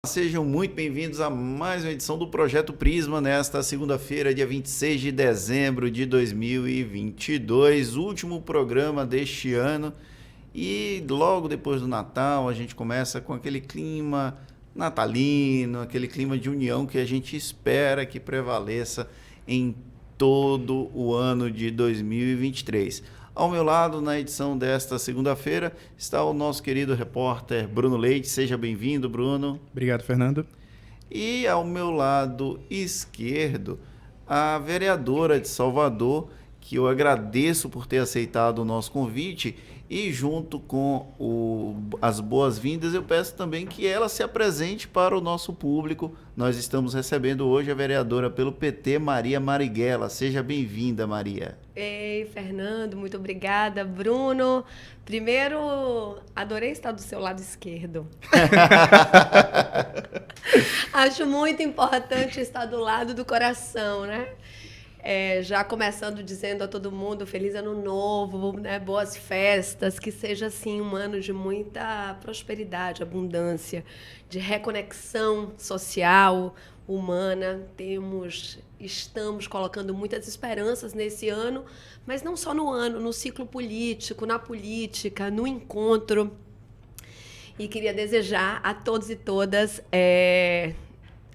Sejam muito bem-vindos a mais uma edição do Projeto Prisma nesta segunda-feira, dia 26 de dezembro de 2022, último programa deste ano. E logo depois do Natal a gente começa com aquele clima natalino, aquele clima de união que a gente espera que prevaleça em todo o ano de 2023. Ao meu lado, na edição desta segunda-feira, está o nosso querido repórter Bruno Leite. Seja bem-vindo, Bruno. Obrigado, Fernando. E ao meu lado esquerdo, a vereadora de Salvador, que eu agradeço por ter aceitado o nosso convite, e junto com as boas-vindas, eu peço também que ela se apresente para o nosso público. Nós estamos recebendo hoje a vereadora pelo PT, Maria Marighella. Seja bem-vinda, Maria. Ei, Fernando, muito obrigada. Bruno, primeiro, adorei estar do seu lado esquerdo. Acho muito importante estar do lado do coração, né? Já começando dizendo a todo mundo Feliz Ano Novo, né? Boas festas, que seja assim um ano de muita prosperidade, abundância, de reconexão social, humana. Estamos colocando muitas esperanças nesse ano, mas não só no ano, no ciclo político, na política, no encontro. E queria desejar a todos e todas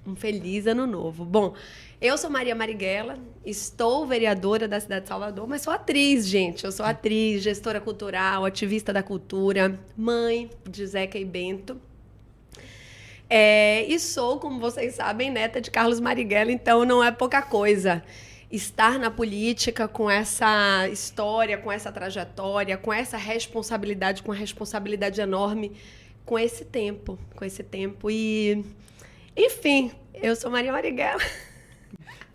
um feliz Ano Novo. Bom, eu sou Maria Marighella, estou vereadora da cidade de Salvador, mas sou atriz, gente. Eu sou atriz, gestora cultural, ativista da cultura, mãe de Zeca e Bento. E sou, como vocês sabem, neta de Carlos Marighella, então não é pouca coisa estar na política com essa história, com essa trajetória, com essa responsabilidade, com uma responsabilidade enorme com esse tempo. E, enfim, eu sou Maria Marighella.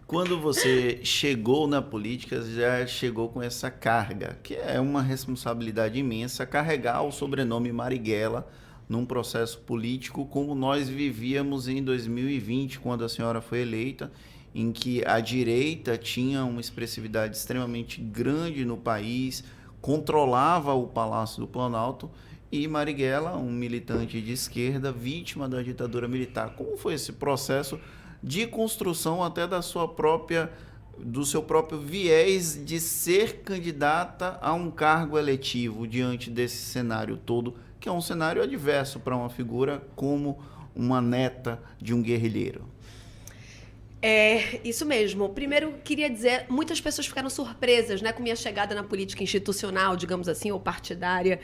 Quando você chegou na política, já chegou com essa carga, que é uma responsabilidade imensa, carregar o sobrenome Marighella num processo político como nós vivíamos em 2020, quando a senhora foi eleita, em que a direita tinha uma expressividade extremamente grande no país, controlava o Palácio do Planalto, e Marighella, um militante de esquerda, vítima da ditadura militar. Como foi esse processo de construção até do seu próprio viés de ser candidata a um cargo eletivo diante desse cenário todo, que é um cenário adverso para uma figura como uma neta de um guerrilheiro? Isso mesmo. Primeiro, queria dizer, muitas pessoas ficaram surpresas, né, com minha chegada na política institucional, digamos assim, ou partidária.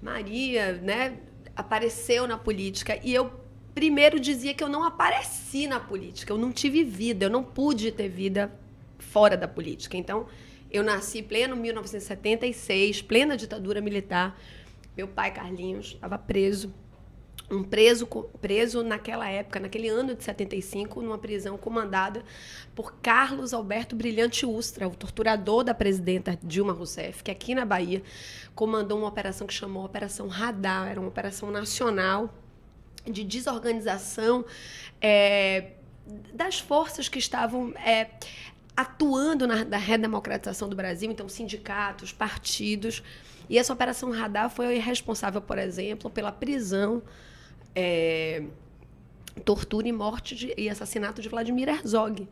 Maria, né, apareceu na política e eu primeiro dizia que eu não apareci na política, eu não tive vida, eu não pude ter vida fora da política. Então, eu nasci pleno 1976, plena ditadura militar. Meu pai, Carlinhos, estava preso. Preso naquela época, naquele ano de 75, numa prisão comandada por Carlos Alberto Brilhante Ustra, o torturador da presidenta Dilma Rousseff, que aqui na Bahia comandou uma operação que chamou Operação Radar. Era uma operação nacional de desorganização das forças que estavam atuando na redemocratização do Brasil, então sindicatos, partidos. E essa Operação Radar foi responsável, por exemplo, pela prisão, tortura e morte e assassinato de Vladimir Herzog.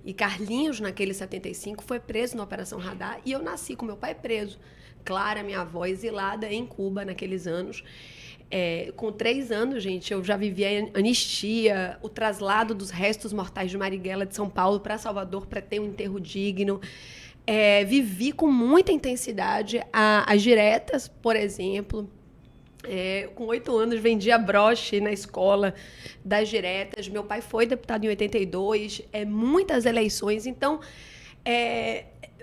E Carlinhos, naquele 75, foi preso na Operação Radar e eu nasci com meu pai preso. Clara, minha avó, exilada em Cuba naqueles anos. Com 3 anos, gente, eu já vivia a anistia, o traslado dos restos mortais de Marighella de São Paulo para Salvador para ter um enterro digno. Vivi com muita intensidade as diretas, por exemplo. Com 8 anos, vendia broche na escola das diretas. Meu pai foi deputado em 82, muitas eleições. Então,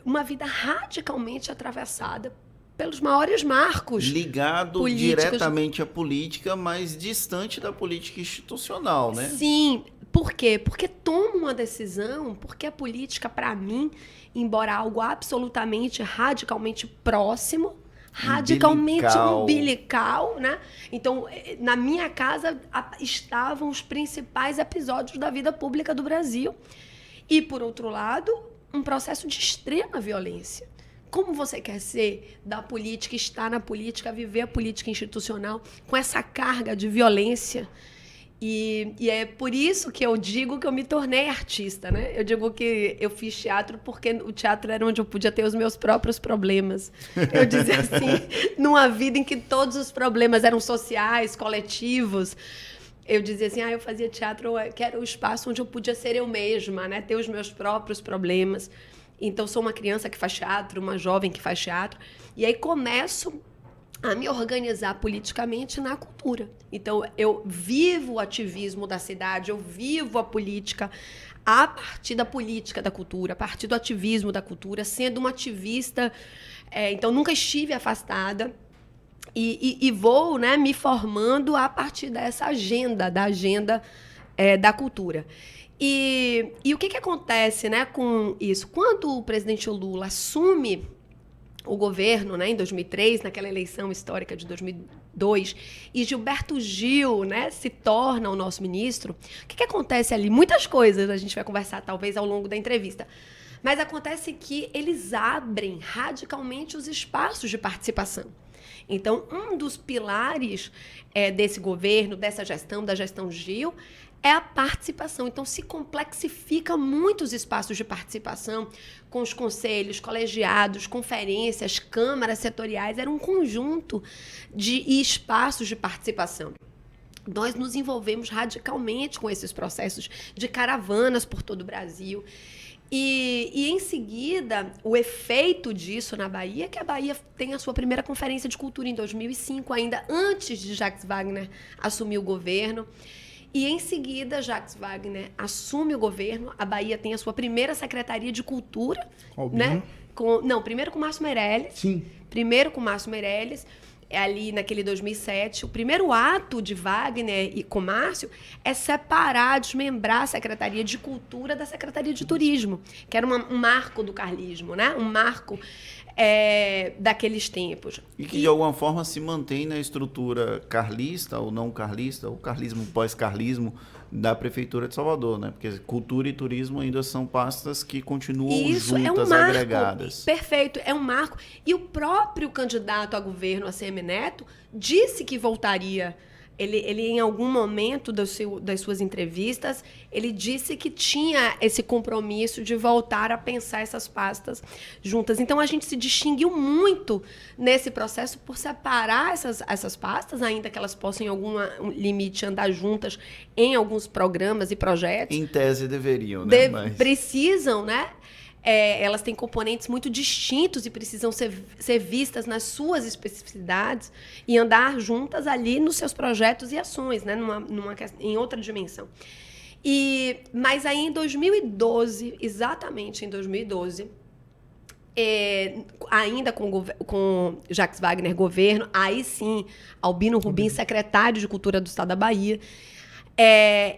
uma vida radicalmente atravessada pelos maiores marcos ligado políticos. Diretamente à política, mas distante da política institucional, né? Sim. Por quê? Porque tomo uma decisão, porque a política, para mim, embora algo absolutamente, radicalmente próximo, radicalmente umbilical, né? Então, na minha casa estavam os principais episódios da vida pública do Brasil. E, por outro lado, um processo de extrema violência. Como você quer ser da política, estar na política, viver a política institucional com essa carga de violência E é por isso que eu digo que eu me tornei artista, né? Eu digo que eu fiz teatro porque o teatro era onde eu podia ter os meus próprios problemas. Eu dizia assim, numa vida em que todos os problemas eram sociais, coletivos, eu dizia assim, eu fazia teatro, que era o espaço onde eu podia ser eu mesma, né? Ter os meus próprios problemas. Então, sou uma criança que faz teatro, uma jovem que faz teatro. E aí começo a me organizar politicamente na cultura. Então, eu vivo o ativismo da cidade, eu vivo a política a partir da política da cultura, a partir do ativismo da cultura, sendo uma ativista. Então, nunca estive afastada e vou, né, me formando a partir dessa agenda, da cultura. E o que acontece, né, com isso? Quando o presidente Lula assume o governo, né, em 2003, naquela eleição histórica de 2002, e Gilberto Gil, né, se torna o nosso ministro, o que acontece ali? Muitas coisas a gente vai conversar, talvez, ao longo da entrevista. Mas acontece que eles abrem radicalmente os espaços de participação. Então, um dos pilares desse governo, dessa gestão, da gestão Gil, é a participação. Então, se complexifica muito os espaços de participação com os conselhos, colegiados, conferências, câmaras setoriais. Era um conjunto de espaços de participação. Nós nos envolvemos radicalmente com esses processos de caravanas por todo o Brasil. E em seguida, o efeito disso na Bahia é que a Bahia tem a sua primeira conferência de cultura em 2005, ainda antes de Jacques Wagner assumir o governo. E, em seguida, Jacques Wagner assume o governo. A Bahia tem a sua primeira Secretaria de Cultura. Né? Primeiro com Márcio Meirelles. Sim. Primeiro com Márcio Meirelles, ali naquele 2007. O primeiro ato de Wagner e com Márcio é separar, desmembrar a Secretaria de Cultura da Secretaria de Turismo, que era um marco do carlismo, né? Um marco daqueles tempos. E que, de alguma forma, se mantém na estrutura carlista ou não carlista, ou carlismo pós-carlismo da Prefeitura de Salvador, né? Porque cultura e turismo ainda são pastas que continuam juntas, agregadas. Perfeito, é um marco. E o próprio candidato a governo, ACM Neto, disse que voltaria. Ele em algum momento das suas entrevistas, ele disse que tinha esse compromisso de voltar a pensar essas pastas juntas. Então, a gente se distinguiu muito nesse processo por separar essas pastas, ainda que elas possam, em algum limite, andar juntas em alguns programas e projetos. Em tese, deveriam, né? Precisam, né? Elas têm componentes muito distintos e precisam ser vistas nas suas especificidades e andar juntas ali nos seus projetos e ações, né? Em outra dimensão. Mas aí em 2012, exatamente em 2012, ainda com Jacques Wagner governo, aí sim, Albino Rubim, secretário de Cultura do Estado da Bahia,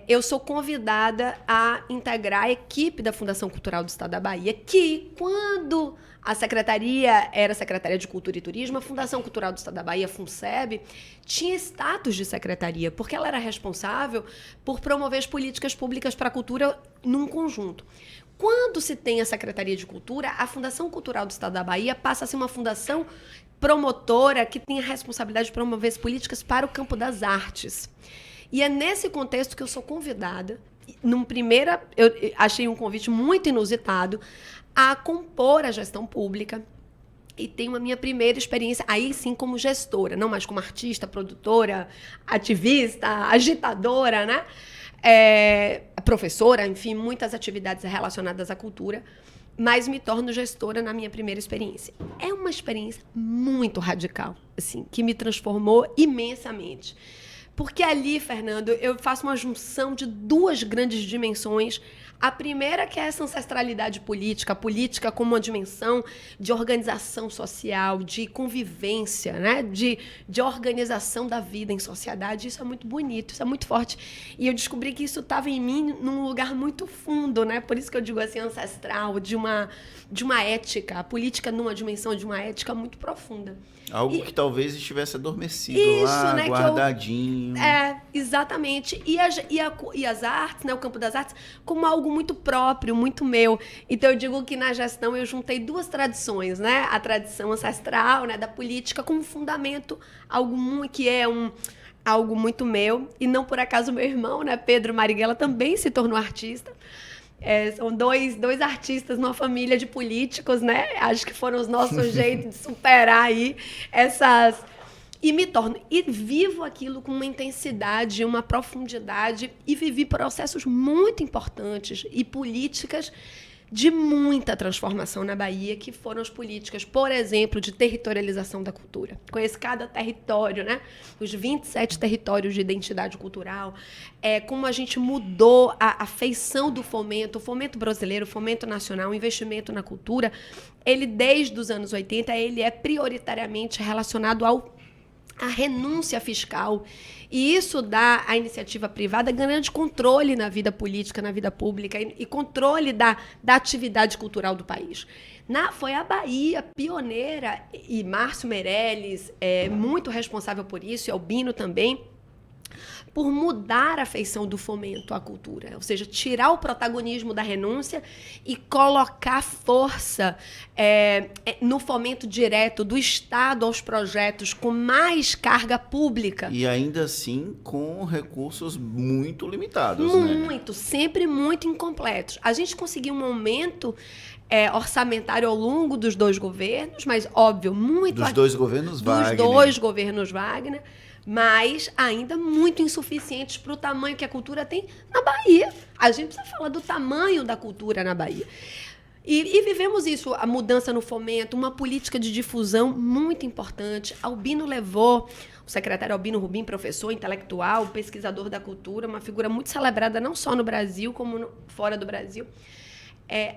eu sou convidada a integrar a equipe da Fundação Cultural do Estado da Bahia, que, quando a secretaria era Secretaria de Cultura e Turismo, a Fundação Cultural do Estado da Bahia, FUNSEB, tinha status de secretaria, porque ela era responsável por promover as políticas públicas para a cultura num conjunto. Quando se tem a Secretaria de Cultura, a Fundação Cultural do Estado da Bahia passa a ser uma fundação promotora que tem a responsabilidade de promover as políticas para o campo das artes. E é nesse contexto que eu sou convidada, eu achei um convite muito inusitado, a compor a gestão pública. E tenho a minha primeira experiência, aí sim como gestora, não mais como artista, produtora, ativista, agitadora, né? Professora, enfim, muitas atividades relacionadas à cultura, mas me torno gestora na minha primeira experiência. É uma experiência muito radical, assim, que me transformou imensamente. Porque ali, Fernando, eu faço uma junção de duas grandes dimensões. A primeira, que é essa ancestralidade política, a política como uma dimensão de organização social, de convivência, né? de organização da vida em sociedade. Isso é muito bonito, isso é muito forte. E eu descobri que isso estava em mim num lugar muito fundo, né? Por isso que eu digo assim, ancestral, de uma ética, a política numa dimensão de uma ética muito profunda. Algo que talvez estivesse adormecido lá, né, guardadinho. Exatamente. E as artes, né, o campo das artes, como algo muito próprio, muito meu. Então, eu digo que na gestão eu juntei duas tradições, né? A tradição ancestral, né, da política como fundamento, algo que é algo muito meu, e não por acaso meu irmão, né, Pedro Marighella, também se tornou artista. São dois artistas numa família de políticos, né? Acho que foram os nossos jeitos de superar aí essas... E me torno, e vivo aquilo com uma intensidade, uma profundidade, e vivi processos muito importantes e políticas de muita transformação na Bahia, que foram as políticas, por exemplo, de territorialização da cultura. Conheço cada território, né? Os 27 territórios de identidade cultural, como a gente mudou a feição do fomento, o fomento brasileiro, o fomento nacional, o investimento na cultura, ele, desde os anos 80, ele é prioritariamente relacionado à renúncia fiscal. E isso dá à iniciativa privada grande controle na vida política, na vida pública e controle da atividade cultural do país. Foi a Bahia pioneira, e Márcio Meirelles é muito responsável por isso, e Albino também, por mudar a feição do fomento à cultura, ou seja, tirar o protagonismo da renúncia e colocar força no fomento direto do Estado aos projetos com mais carga pública. E ainda assim com recursos muito limitados, muito, né? Sempre muito incompletos. A gente conseguiu um aumento orçamentário ao longo dos 2 governos, mas, óbvio, muito... Dos 2 governos Wagner. Dos 2 governos Wagner, mas ainda muito insuficientes para o tamanho que a cultura tem na Bahia. A gente precisa falar do tamanho da cultura na Bahia. E vivemos isso, a mudança no fomento, uma política de difusão muito importante. Albino levou, o secretário Albino Rubim, professor, intelectual, pesquisador da cultura, uma figura muito celebrada não só no Brasil, como fora do Brasil.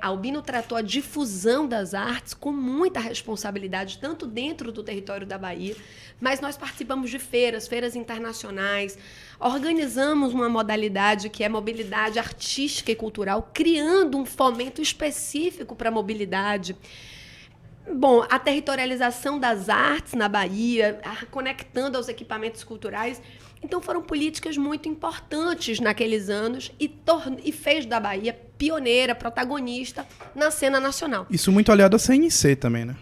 Albino tratou a difusão das artes com muita responsabilidade, tanto dentro do território da Bahia, mas nós participamos de feiras internacionais, organizamos uma modalidade que é mobilidade artística e cultural, criando um fomento específico para a mobilidade. Bom, a territorialização das artes na Bahia, conectando aos equipamentos culturais. Então, foram políticas muito importantes naqueles anos e fez da Bahia pioneira, protagonista na cena nacional. Isso muito aliado à CNC também, né?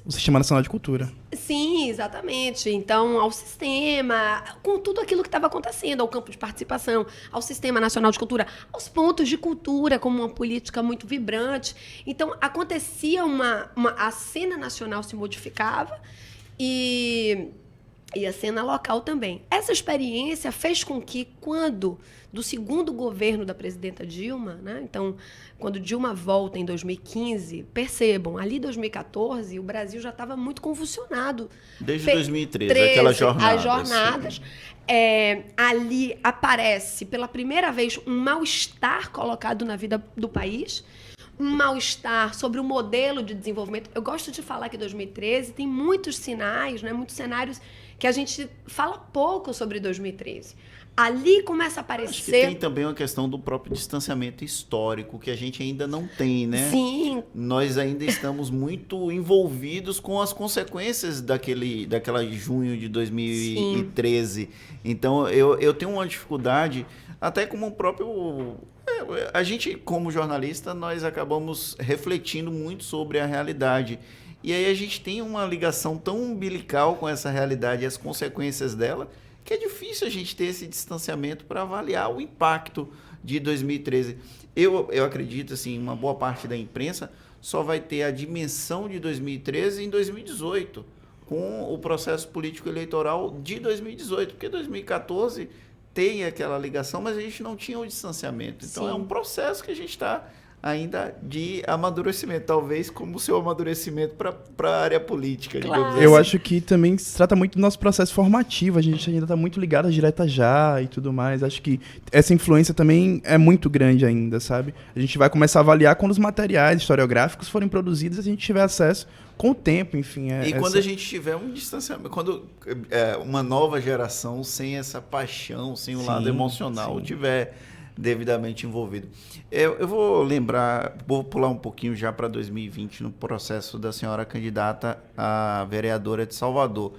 O Sistema Nacional de Cultura. Sim, exatamente. Então, ao sistema, com tudo aquilo que estava acontecendo, ao campo de participação, ao Sistema Nacional de Cultura, aos pontos de cultura, como uma política muito vibrante. Então, acontecia a cena nacional se modificava e a cena local também. Essa experiência fez com que, do segundo governo da presidenta Dilma, né? Então, quando Dilma volta em 2015, percebam, ali em 2014, o Brasil já estava muito convulsionado. Desde 2013, aquela jornada. As jornadas. Ali aparece, pela primeira vez, um mal-estar colocado na vida do país, um mal-estar sobre o modelo de desenvolvimento. Eu gosto de falar que 2013 tem muitos sinais, né, muitos cenários que a gente fala pouco sobre 2013. Ali começa a aparecer... Acho que tem também uma questão do próprio distanciamento histórico, que a gente ainda não tem, né? Sim. Nós ainda estamos muito envolvidos com as consequências daquela junho de 2013. Sim. Então, eu tenho uma dificuldade, até como o próprio... A gente, como jornalista, nós acabamos refletindo muito sobre a realidade. E aí a gente tem uma ligação tão umbilical com essa realidade e as consequências dela, que é difícil a gente ter esse distanciamento para avaliar o impacto de 2013. Eu acredito, assim, uma boa parte da imprensa só vai ter a dimensão de 2013 em 2018, com o processo político-eleitoral de 2018, porque 2014 tem aquela ligação, mas a gente não tinha o distanciamento. Então, sim, é um processo que a gente está ainda de amadurecimento, talvez como o seu amadurecimento para a área política. Claro. Eu acho que também se trata muito do nosso processo formativo, a gente ainda está muito ligado à direta já e tudo mais. Acho que essa influência também é muito grande ainda, sabe? A gente vai começar a avaliar quando os materiais historiográficos forem produzidos e a gente tiver acesso com o tempo, enfim. Quando a gente tiver um distanciamento, quando uma nova geração sem essa paixão, sem o lado emocional, tiver devidamente envolvido. Eu vou pular um pouquinho já para 2020, no processo da senhora candidata a vereadora de Salvador.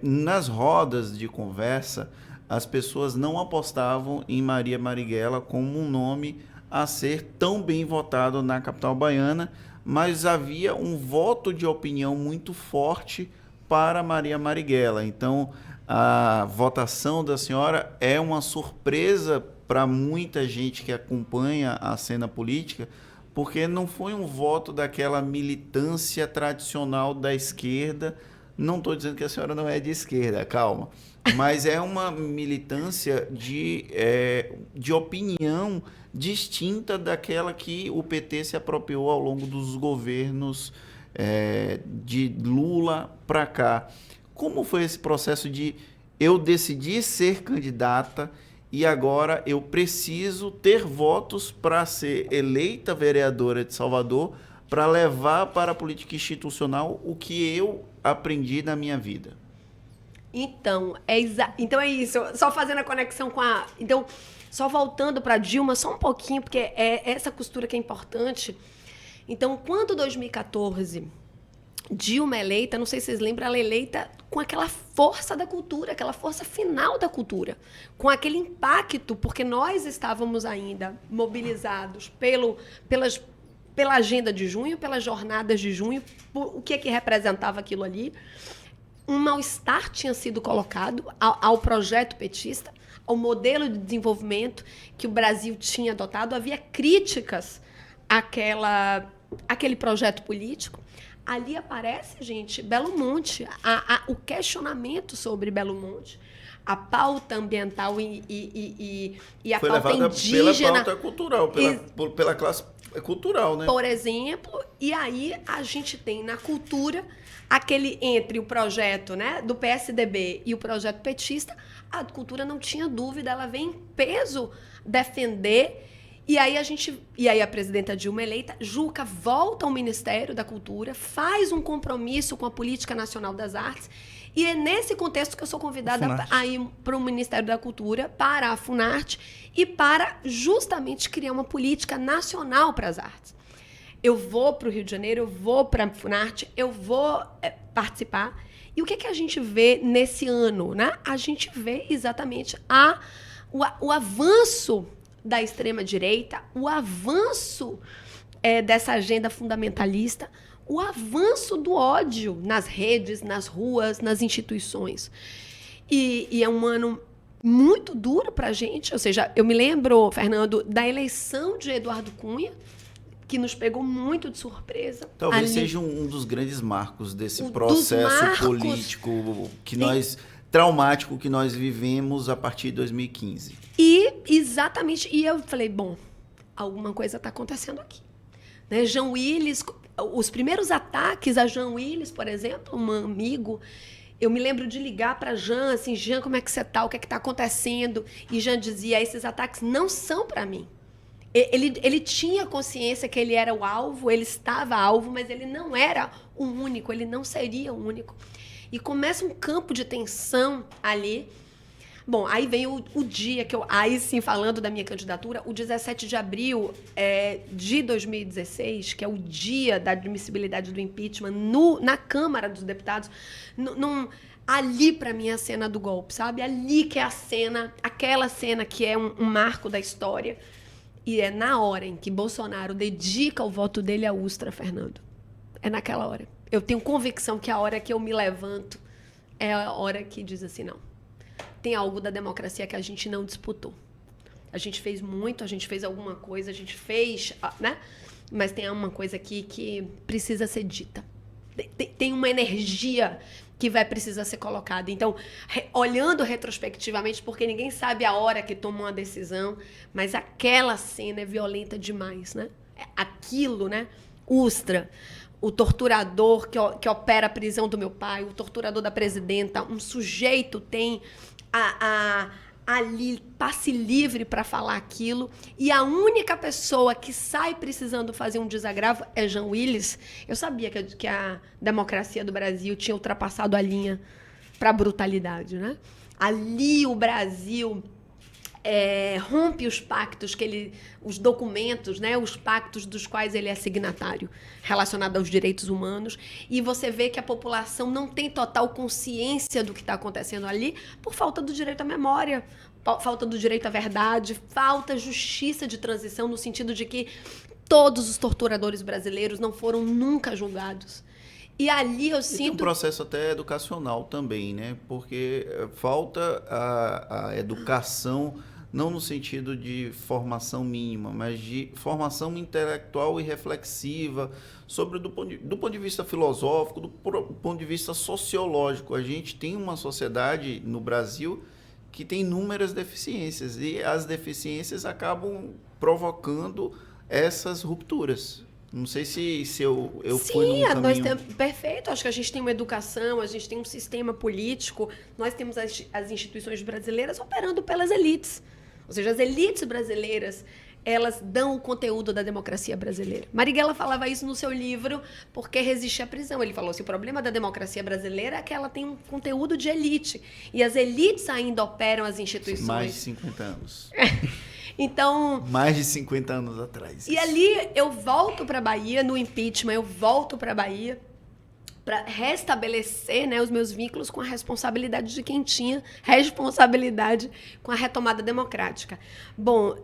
Nas rodas de conversa, as pessoas não apostavam em Maria Marighella como um nome a ser tão bem votado na capital baiana, mas havia um voto de opinião muito forte para Maria Marighella. Então, a votação da senhora é uma surpresa para muita gente que acompanha a cena política, porque não foi um voto daquela militância tradicional da esquerda. Não estou dizendo que a senhora não é de esquerda, calma. Mas é uma militância de opinião distinta daquela que o PT se apropriou ao longo dos governos de Lula para cá. Como foi esse processo de eu decidi ser candidata e agora eu preciso ter votos para ser eleita vereadora de Salvador, para levar para a política institucional o que eu aprendi na minha vida? Então, é isso. Só fazendo a conexão com a... Então, só voltando para Dilma, só um pouquinho, porque é essa costura que é importante. Então, quando 2014, Dilma eleita, não sei se vocês lembram, ela eleita com aquela força da cultura, aquela força final da cultura, com aquele impacto, porque nós estávamos ainda mobilizados pela agenda de junho, pelas jornadas de junho, o que representava aquilo ali. Um mal-estar tinha sido colocado ao projeto petista, ao modelo de desenvolvimento que o Brasil tinha adotado. Havia críticas àquele projeto político. Ali aparece, gente, Belo Monte, o questionamento sobre Belo Monte, a pauta ambiental e a foi pauta levada indígena. Pela pauta cultural, pela classe cultural, né? Por exemplo, e aí a gente tem na cultura entre o projeto, né, do PSDB e o projeto petista, a cultura não tinha dúvida, ela vem em peso defender. E aí a presidenta Dilma eleita, Juca volta ao Ministério da Cultura, faz um compromisso com a Política Nacional das Artes, e é nesse contexto que eu sou convidada a ir para o Ministério da Cultura, para a Funarte, e para justamente criar uma política nacional para as artes. Eu vou para o Rio de Janeiro, eu vou para a Funarte, eu vou participar. E o que a gente vê nesse ano, né? A gente vê exatamente o avanço da extrema-direita, o avanço dessa agenda fundamentalista, o avanço do ódio nas redes, nas ruas, nas instituições. E é um ano muito duro para a gente. Ou seja, eu me lembro, Fernando, da eleição de Eduardo Cunha, que nos pegou muito de surpresa. Talvez seja um dos grandes marcos desse processo político traumático que nós vivemos a partir de 2015. Exatamente. E eu falei, bom, alguma coisa está acontecendo aqui. Né? Jean Willis, os primeiros ataques a Jean Willis, por exemplo, um amigo, eu me lembro de ligar para Jean, assim, Jean, como é que você está? O que é que está acontecendo? E Jean dizia, esses ataques não são para mim. Ele tinha consciência que ele era o alvo, ele estava alvo, mas ele não era o único, ele não seria o único. E começa um campo de tensão ali. Bom, aí vem o dia que aí sim, falando da minha candidatura, o 17 de abril de 2016, que é o dia da admissibilidade do impeachment na Câmara dos Deputados, ali, para mim, é a cena do golpe, sabe? Ali que é a cena, aquela cena que é um marco da história. E é na hora em que Bolsonaro dedica o voto dele à Ustra, Fernando. É naquela hora. Eu tenho convicção que a hora que eu me levanto é a hora que diz assim, não. Tem algo da democracia que a gente não disputou. A gente fez muito, a gente fez alguma coisa, a gente fez, né? Mas tem uma coisa aqui que precisa ser dita. Tem uma energia que vai precisar ser colocada. Então, olhando retrospectivamente, porque ninguém sabe a hora que tomou uma decisão, mas aquela cena é violenta demais, né? Aquilo, né? Ustra, o torturador que opera a prisão do meu pai, o torturador da presidenta, um sujeito tem ali passe livre para falar aquilo, e a única pessoa que sai precisando fazer um desagravo é Jean Willis. Eu sabia que a democracia do Brasil tinha ultrapassado a linha para a brutalidade, né? Ali o Brasil rompe os pactos os documentos, né, os pactos dos quais ele é signatário, relacionado aos direitos humanos, e você vê que a população não tem total consciência do que está acontecendo ali por falta do direito à memória, falta do direito à verdade, falta justiça de transição, no sentido de que todos os torturadores brasileiros não foram nunca julgados. E ali eu E tem um sinto... processo até educacional também, né? Porque falta a educação, não no sentido de formação mínima, mas de formação intelectual e reflexiva, sobre do ponto de vista filosófico, do ponto de vista sociológico. A gente tem uma sociedade no Brasil que tem inúmeras deficiências, e as deficiências acabam provocando essas rupturas. Não sei se eu fui num caminho... Perfeito. Acho que a gente tem uma educação, a gente tem um sistema político, nós temos as instituições brasileiras operando pelas elites. Ou seja, as elites brasileiras, elas dão o conteúdo da democracia brasileira. Marighella falava isso no seu livro Por que Resistir à Prisão. Ele falou assim, o problema da democracia brasileira é que ela tem um conteúdo de elite. E as elites ainda operam as instituições. Mais de 50 anos. Então... Mais de 50 anos atrás. E ali eu volto para a Bahia, no impeachment, eu volto para a Bahia para restabelecer, né, os meus vínculos com a responsabilidade de quem tinha responsabilidade com a retomada democrática. Bom,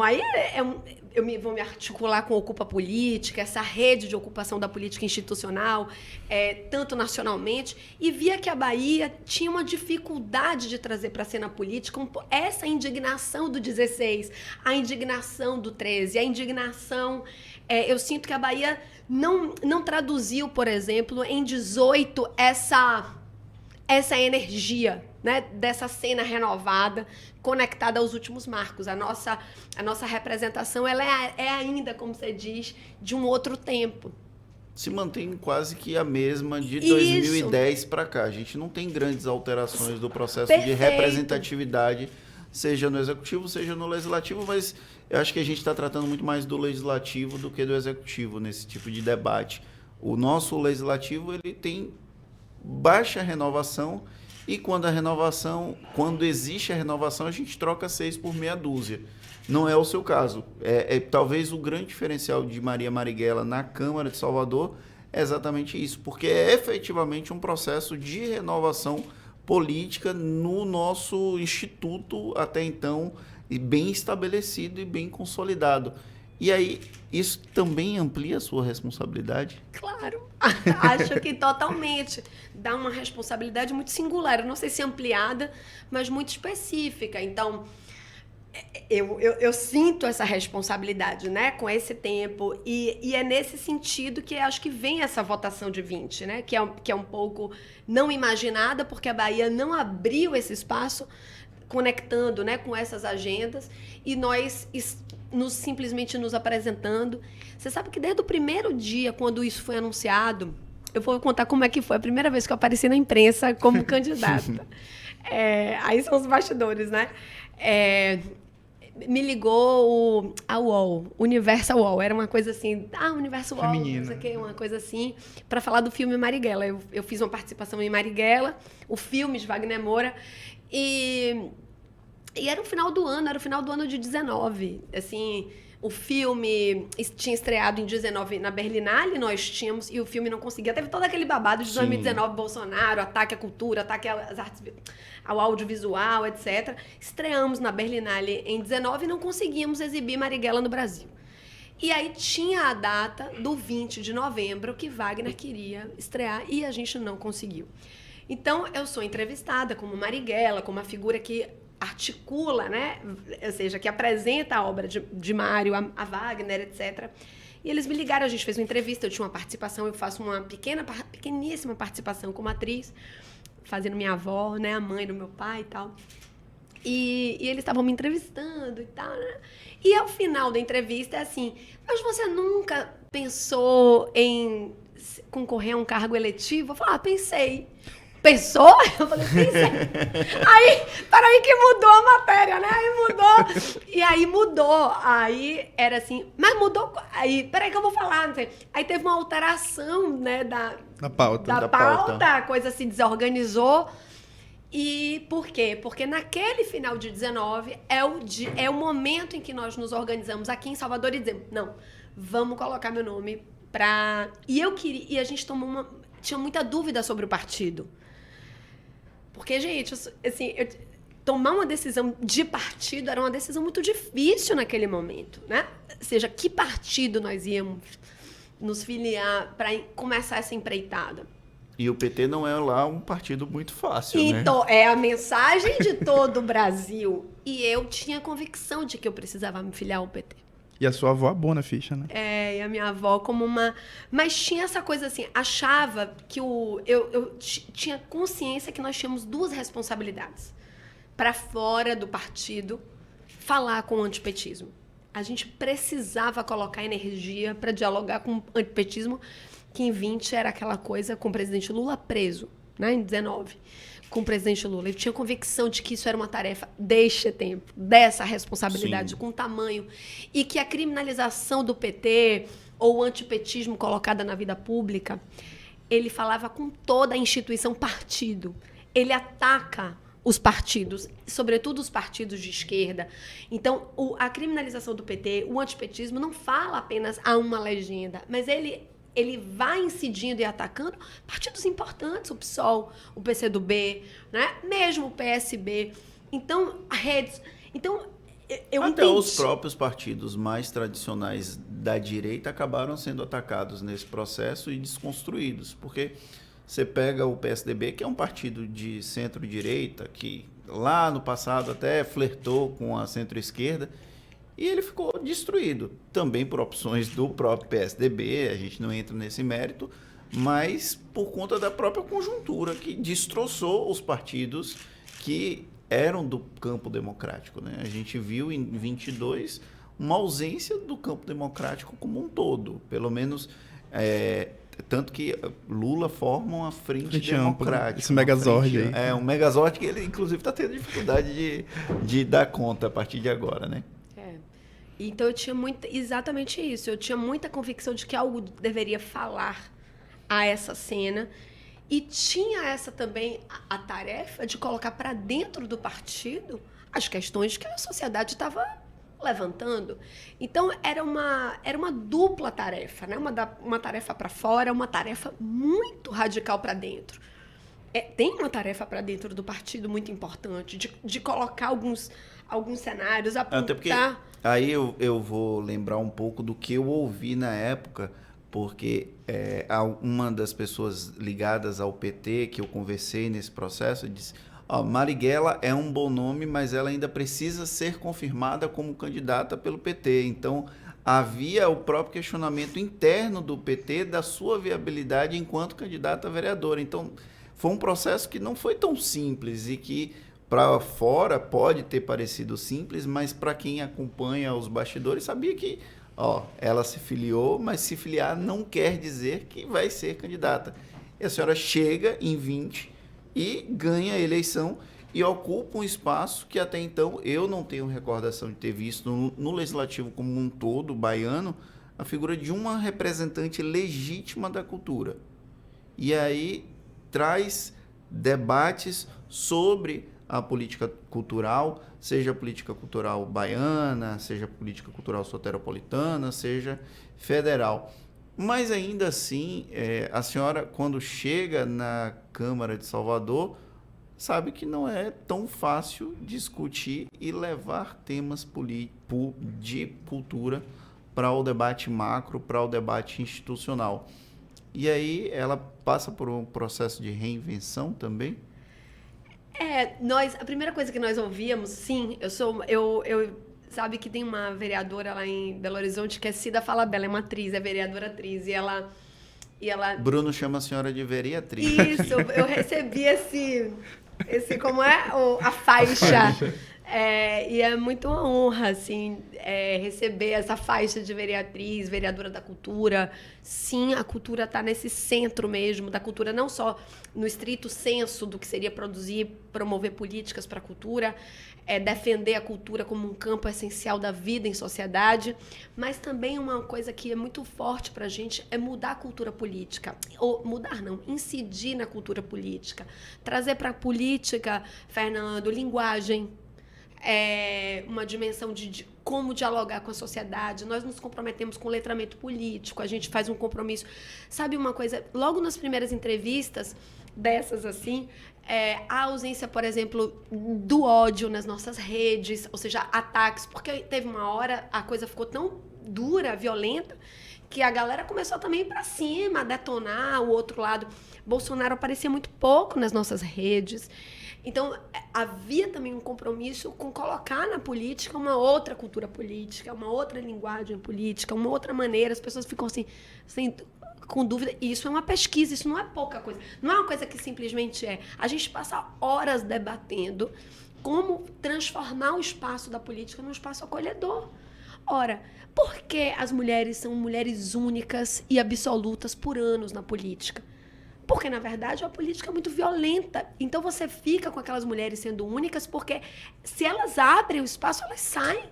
aí vou me articular com a Ocupa Política, essa rede de ocupação da política institucional, tanto nacionalmente, e via que a Bahia tinha uma dificuldade de trazer para a cena política essa indignação do 16, a indignação do 13, a indignação... eu sinto que a Bahia não traduziu, por exemplo, em 18 essa energia, né, dessa cena renovada, conectada aos últimos marcos. A nossa representação ela é ainda, como você diz, de um outro tempo. Se mantém quase que a mesma de 2010 para cá. A gente não tem grandes alterações do processo de representatividade, seja no executivo, seja no legislativo, mas eu acho que a gente está tratando muito mais do legislativo do que do executivo nesse tipo de debate. O nosso legislativo ele tem baixa renovação e quando existe a renovação, a gente troca 6 por meia dúzia. Não é o seu caso. Talvez o grande diferencial de Maria Marighella na Câmara de Salvador é exatamente isso, porque é efetivamente um processo de renovação política no nosso instituto até então, e bem estabelecido e bem consolidado. E aí, isso também amplia a sua responsabilidade? Claro, acho que totalmente. Dá uma responsabilidade muito singular, eu não sei se ampliada, mas muito específica. Então, eu sinto essa responsabilidade, né, com esse tempo, e é nesse sentido que acho que vem essa votação de 20, né, que é um pouco não imaginada, porque a Bahia não abriu esse espaço, conectando, né, com essas agendas, e nós simplesmente nos apresentando. Você sabe que desde o primeiro dia, quando isso foi anunciado, eu vou contar como é que foi a primeira vez que eu apareci na imprensa como candidata. Aí são os bastidores, né? Me ligou a UOL, Universal UOL, era uma coisa assim, Universo UOL, não sei o quê, uma coisa assim, para falar do filme Marighella. Eu fiz uma participação em Marighella, o filme de Wagner Moura, e era o final do ano de 19, assim, o filme tinha estreado em 19 na Berlinale, nós tínhamos, e o filme não conseguia, teve todo aquele babado de 2019, Bolsonaro, ataque à cultura, ataque às artes, ao audiovisual, etc. Estreamos na Berlinale em 19 e não conseguíamos exibir Marighella no Brasil. E aí tinha a data do 20 de novembro que Wagner queria estrear e a gente não conseguiu. Então, eu sou entrevistada como Marighella, como uma figura que articula, né? Ou seja, que apresenta a obra de Mário, a Wagner, etc. E eles me ligaram, a gente fez uma entrevista, eu tinha uma participação, eu faço uma pequeníssima participação como atriz, fazendo minha avó, né? A mãe do meu pai e tal. E eles estavam me entrevistando e tal, né? E ao final da entrevista é assim, mas você nunca pensou em concorrer a um cargo eletivo? Eu falei, pensei. Pensou? Eu falei, pensei. Aí que mudou a matéria, né? Aí mudou. Aí era assim, mas mudou. Aí, peraí que eu vou falar, não sei. Aí teve uma alteração, né, da pauta. A coisa se desorganizou. E por quê? Porque naquele final de 19 é o momento em que nós nos organizamos aqui em Salvador e dizemos, não, vamos colocar meu nome pra... E a gente tinha muita dúvida sobre o partido. Porque, gente, assim, tomar uma decisão de partido era uma decisão muito difícil naquele momento, né? Ou seja, que partido nós íamos nos filiar para começar essa empreitada. E o PT não é lá um partido muito fácil, Então, né? é a mensagem de todo o Brasil. E eu tinha convicção de que eu precisava me filiar ao PT. E a sua avó abona a ficha, né? E a minha avó como uma... Mas tinha essa coisa assim, achava que eu tinha consciência que nós tínhamos duas responsabilidades. Para fora do partido, falar com o antipetismo. A gente precisava colocar energia para dialogar com o antipetismo, que em 20 era aquela coisa com o presidente Lula preso, né, em 19, com o presidente Lula. Eu tinha convicção de que isso era uma tarefa deste tempo, dessa responsabilidade, Sim. com tamanho, e que a criminalização do PT ou o antipetismo colocada na vida pública, ele falava com toda a instituição partido. Ele ataca os partidos, sobretudo os partidos de esquerda. Então, a criminalização do PT, o antipetismo, não fala apenas a uma legenda, mas ele vai incidindo e atacando partidos importantes, o PSOL, o PCdoB, né? Mesmo o PSB. Então, redes... Então, eu Até entendi. os próprios partidos mais tradicionais da direita acabaram sendo atacados nesse processo e desconstruídos, porque você pega o PSDB, que é um partido de centro-direita, que lá no passado até flertou com a centro-esquerda, e ele ficou destruído, também por opções do próprio PSDB, a gente não entra nesse mérito, mas por conta da própria conjuntura que destroçou os partidos que eram do campo democrático, né? A gente viu em 22 uma ausência do campo democrático como um todo, pelo menos... tanto que Lula forma uma frente democrática. Esse megazord aí. Um megazord que ele, inclusive, está tendo dificuldade de dar conta a partir de agora, né? Então, eu tinha exatamente isso. Eu tinha muita convicção de que algo deveria falar a essa cena. E tinha essa também a tarefa de colocar para dentro do partido as questões que a sociedade estava levantando. Então, era uma dupla tarefa, né? Uma tarefa para fora, uma tarefa muito radical para dentro. Tem uma tarefa para dentro do partido muito importante, de colocar alguns cenários, apontar... Até porque aí eu vou lembrar um pouco do que eu ouvi na época, porque uma das pessoas ligadas ao PT que eu conversei nesse processo disse... Marighella é um bom nome, mas ela ainda precisa ser confirmada como candidata pelo PT. Então, havia o próprio questionamento interno do PT da sua viabilidade enquanto candidata a vereadora. Então, foi um processo que não foi tão simples e que, para fora, pode ter parecido simples, mas para quem acompanha os bastidores, sabia que ela se filiou, mas se filiar não quer dizer que vai ser candidata. E a senhora chega em 20 e ganha a eleição e ocupa um espaço que até então eu não tenho recordação de ter visto no legislativo como um todo, baiano, a figura de uma representante legítima da cultura. E aí traz debates sobre a política cultural, seja a política cultural baiana, seja a política cultural soteropolitana, seja federal. Mas ainda assim, a senhora, quando chega na Câmara de Salvador, sabe que não é tão fácil discutir e levar temas de cultura para o debate macro, para o debate institucional. E aí ela passa por um processo de reinvenção também? A primeira coisa que nós ouvíamos, sim, sabe que tem uma vereadora lá em Belo Horizonte que é Cida Falabella, é uma atriz, é vereadora atriz, e ela... Bruno chama a senhora de vereatriz. Isso, eu recebi como é? A faixa. E é muito uma honra, assim, receber essa faixa de vereatriz, vereadora da cultura. Sim, a cultura está nesse centro mesmo da cultura, não só no estrito senso do que seria produzir, promover políticas para a cultura, defender a cultura como um campo essencial da vida em sociedade, mas também uma coisa que é muito forte para a gente é mudar a cultura política. Ou mudar não, incidir na cultura política. Trazer para a política, Fernando, linguagem, uma dimensão de como dialogar com a sociedade. Nós nos comprometemos com o letramento político, a gente faz um compromisso. Sabe uma coisa? Logo nas primeiras entrevistas dessas, assim, a ausência, por exemplo, do ódio nas nossas redes, ou seja, ataques, porque teve uma hora, a coisa ficou tão dura, violenta, que a galera começou também a ir pra cima, a detonar o outro lado. Bolsonaro aparecia muito pouco nas nossas redes. Então, havia também um compromisso com colocar na política uma outra cultura política, uma outra linguagem política, uma outra maneira. As pessoas ficam assim, com dúvida. E isso é uma pesquisa, isso não é pouca coisa. Não é uma coisa que simplesmente é. A gente passa horas debatendo como transformar o espaço da política num espaço acolhedor. Ora, por que as mulheres são mulheres únicas e absolutas por anos na política? Porque, na verdade, a política é muito violenta. Então, você fica com aquelas mulheres sendo únicas porque, se elas abrem o espaço, elas saem.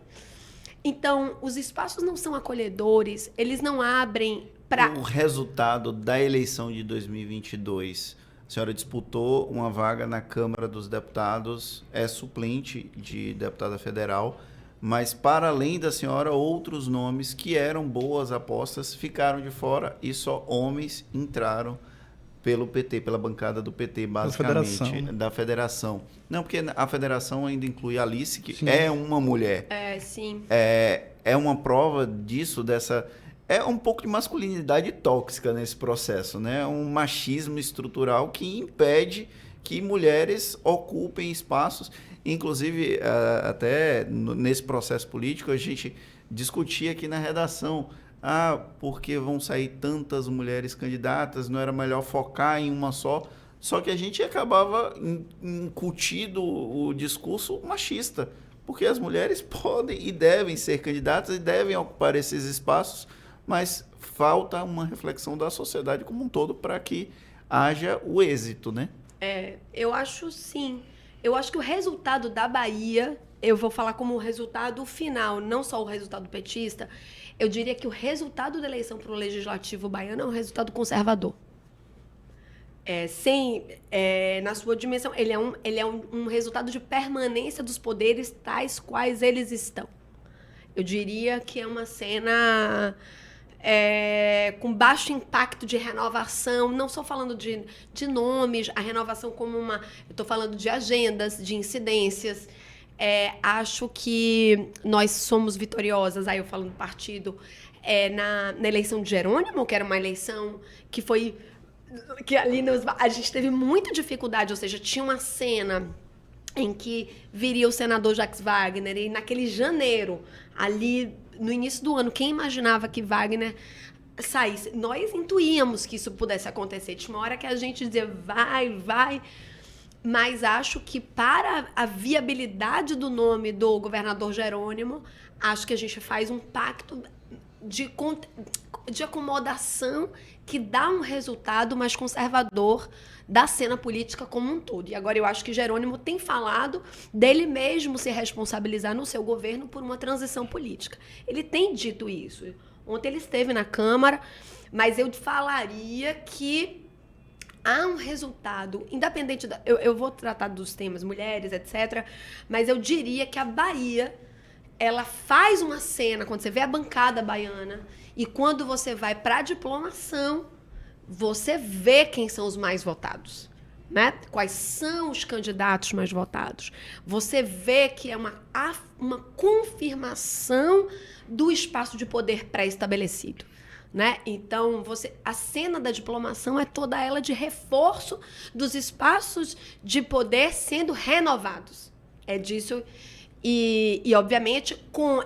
Então, os espaços não são acolhedores, eles não abrem para... O resultado da eleição de 2022, a senhora disputou uma vaga na Câmara dos Deputados, é suplente de deputada federal, mas, para além da senhora, outros nomes que eram boas apostas ficaram de fora e só homens entraram pelo PT, pela bancada do PT, basicamente, da federação. Não, porque a federação ainda inclui a Alice, que sim, é uma mulher. Sim. É uma prova disso, dessa... É um pouco de masculinidade tóxica nesse processo, né? Um machismo estrutural que impede que mulheres ocupem espaços. Inclusive, até nesse processo político, a gente discutia aqui na redação... porque vão sair tantas mulheres candidatas, não era melhor focar em uma só? Só que a gente acabava incutindo o discurso machista, porque as mulheres podem e devem ser candidatas e devem ocupar esses espaços, mas falta uma reflexão da sociedade como um todo para que haja o êxito, né? Eu acho sim. Eu acho que o resultado da Bahia, eu vou falar como o resultado final, não só o resultado petista. Eu diria que o resultado da eleição para o Legislativo baiano é um resultado conservador. Na sua dimensão, ele é um resultado de permanência dos poderes tais quais eles estão. Eu diria que é uma cena com baixo impacto de renovação, não só falando de nomes, a renovação como uma... Eu estou falando de agendas, de incidências. Acho que nós somos vitoriosas, aí eu falo do partido, na eleição de Jerônimo, que era uma eleição que foi... que ali a gente teve muita dificuldade, ou seja, tinha uma cena em que viria o senador Jacques Wagner, e naquele janeiro, ali no início do ano, quem imaginava que Wagner saísse? Nós intuíamos que isso pudesse acontecer. Tinha uma hora que a gente dizia, vai... Mas acho que para a viabilidade do nome do governador Jerônimo, acho que a gente faz um pacto de acomodação que dá um resultado mais conservador da cena política como um todo. E agora eu acho que Jerônimo tem falado dele mesmo se responsabilizar no seu governo por uma transição política. Ele tem dito isso. Ontem ele esteve na Câmara, mas eu falaria que há um resultado, independente eu vou tratar dos temas mulheres, etc., mas eu diria que a Bahia, ela faz uma cena, quando você vê a bancada baiana, e quando você vai para a diplomação, você vê quem são os mais votados, né? Quais são os candidatos mais votados. Você vê que é uma confirmação do espaço de poder pré-estabelecido. Né? Então, a cena da diplomação é toda ela de reforço dos espaços de poder sendo renovados. É disso. E obviamente, com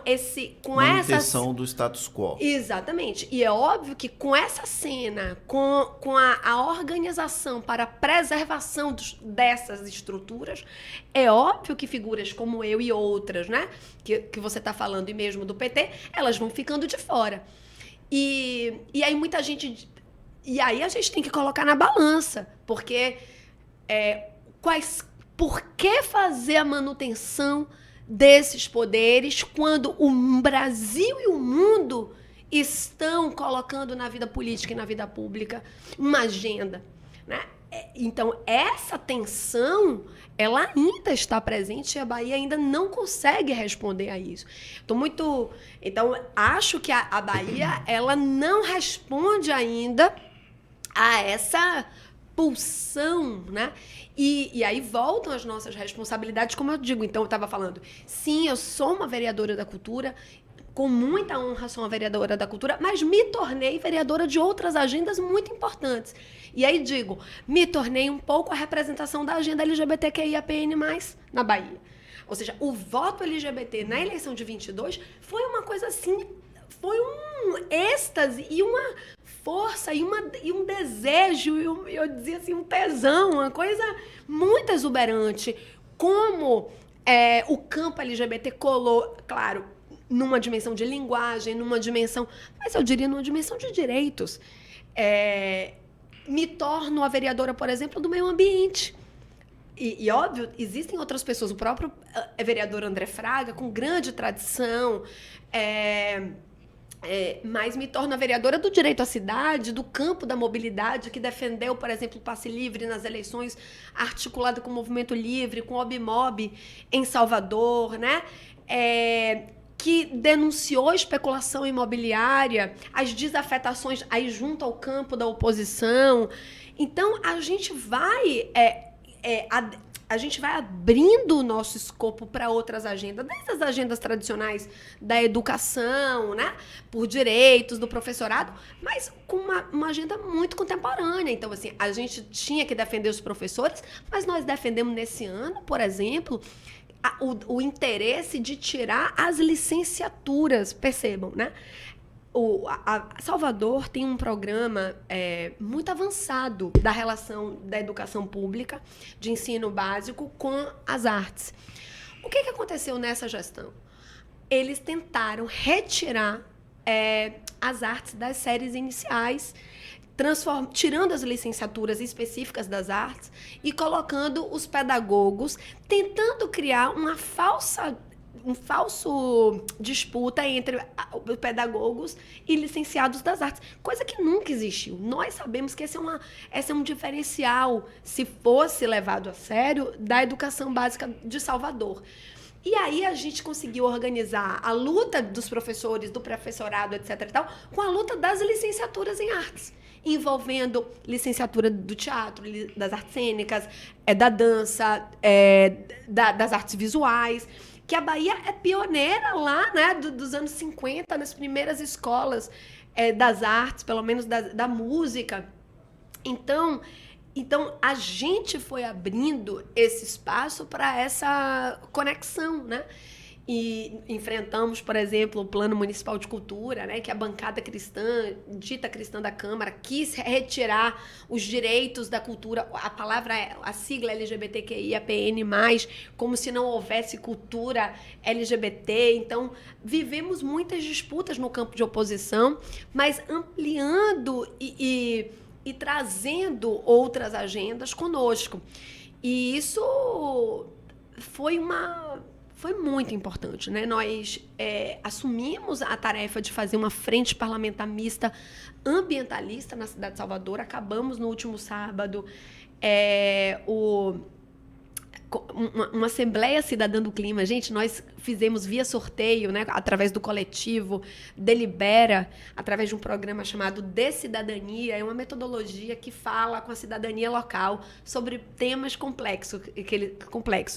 manutenção do status quo. Exatamente. E é óbvio que com essa cena, com a organização para a preservação dessas estruturas, é óbvio que figuras como eu e outras, né, que você está falando, e mesmo do PT, elas vão ficando de fora. E aí muita gente... E aí a gente tem que colocar na balança, porque por que fazer a manutenção desses poderes quando o Brasil e o mundo estão colocando na vida política e na vida pública uma agenda, né? Então, essa tensão, ela ainda está presente e a Bahia ainda não consegue responder a isso. Então, acho que a Bahia, ela não responde ainda a essa pulsão, né? E aí voltam as nossas responsabilidades, como eu digo. Então, eu estava falando, sim, eu sou uma vereadora da cultura, com muita honra, sou uma vereadora da cultura, mas me tornei vereadora de outras agendas muito importantes. E aí digo, me tornei um pouco a representação da agenda LGBTQIAPN+, na Bahia. Ou seja, o voto LGBT na eleição de 22 foi uma coisa assim, foi um êxtase e uma força e um desejo, eu dizia assim, um tesão, uma coisa muito exuberante. Como o campo LGBT colou, claro, numa dimensão de linguagem, numa dimensão, mas eu diria numa dimensão de direitos. Me torno a vereadora, por exemplo, do meio ambiente. E óbvio, existem outras pessoas. O próprio vereador André Fraga, com grande tradição, mas me torno a vereadora do direito à cidade, do campo da mobilidade, que defendeu, por exemplo, o passe livre nas eleições, articulado com o Movimento Livre, com o OBMOB em Salvador, né? Que denunciou a especulação imobiliária, as desafetações aí junto ao campo da oposição. Então, a gente vai abrindo o nosso escopo para outras agendas, desde as agendas tradicionais da educação, né, por direitos do professorado, mas com uma agenda muito contemporânea. Então, assim, a gente tinha que defender os professores, mas nós defendemos nesse ano, por exemplo, o interesse de tirar as licenciaturas, percebam, né? Salvador tem um programa muito avançado da relação da educação pública, de ensino básico, com as artes. O que aconteceu nessa gestão? Eles tentaram retirar as artes das séries iniciais, tirando as licenciaturas específicas das artes e colocando os pedagogos, tentando criar um falso disputa entre os pedagogos e licenciados das artes, coisa que nunca existiu. Nós sabemos que esse é um diferencial, se fosse levado a sério, da educação básica de Salvador. E aí a gente conseguiu organizar a luta dos professores, do professorado, etc. e tal, com a luta das licenciaturas em artes, envolvendo licenciatura do teatro, das artes cênicas, da dança, das artes visuais, que a Bahia é pioneira lá, né, dos anos 50, nas primeiras escolas das artes, pelo menos da música. Então, a gente foi abrindo esse espaço para essa conexão, né? E enfrentamos, por exemplo, o Plano Municipal de Cultura, né, que a bancada cristã, dita cristã da Câmara, quis retirar os direitos da cultura, a sigla LGBTQIAPN+, como se não houvesse cultura LGBT. Então, vivemos muitas disputas no campo de oposição, mas ampliando e trazendo outras agendas conosco. E isso foi muito importante, né? Nós assumimos a tarefa de fazer uma frente parlamentar mista ambientalista na cidade de Salvador. Acabamos no último sábado uma Assembleia Cidadã do Clima. Gente, nós fizemos via sorteio, né, através do coletivo Delibera, através de um programa chamado De Cidadania. É uma metodologia que fala com a cidadania local sobre temas complexos,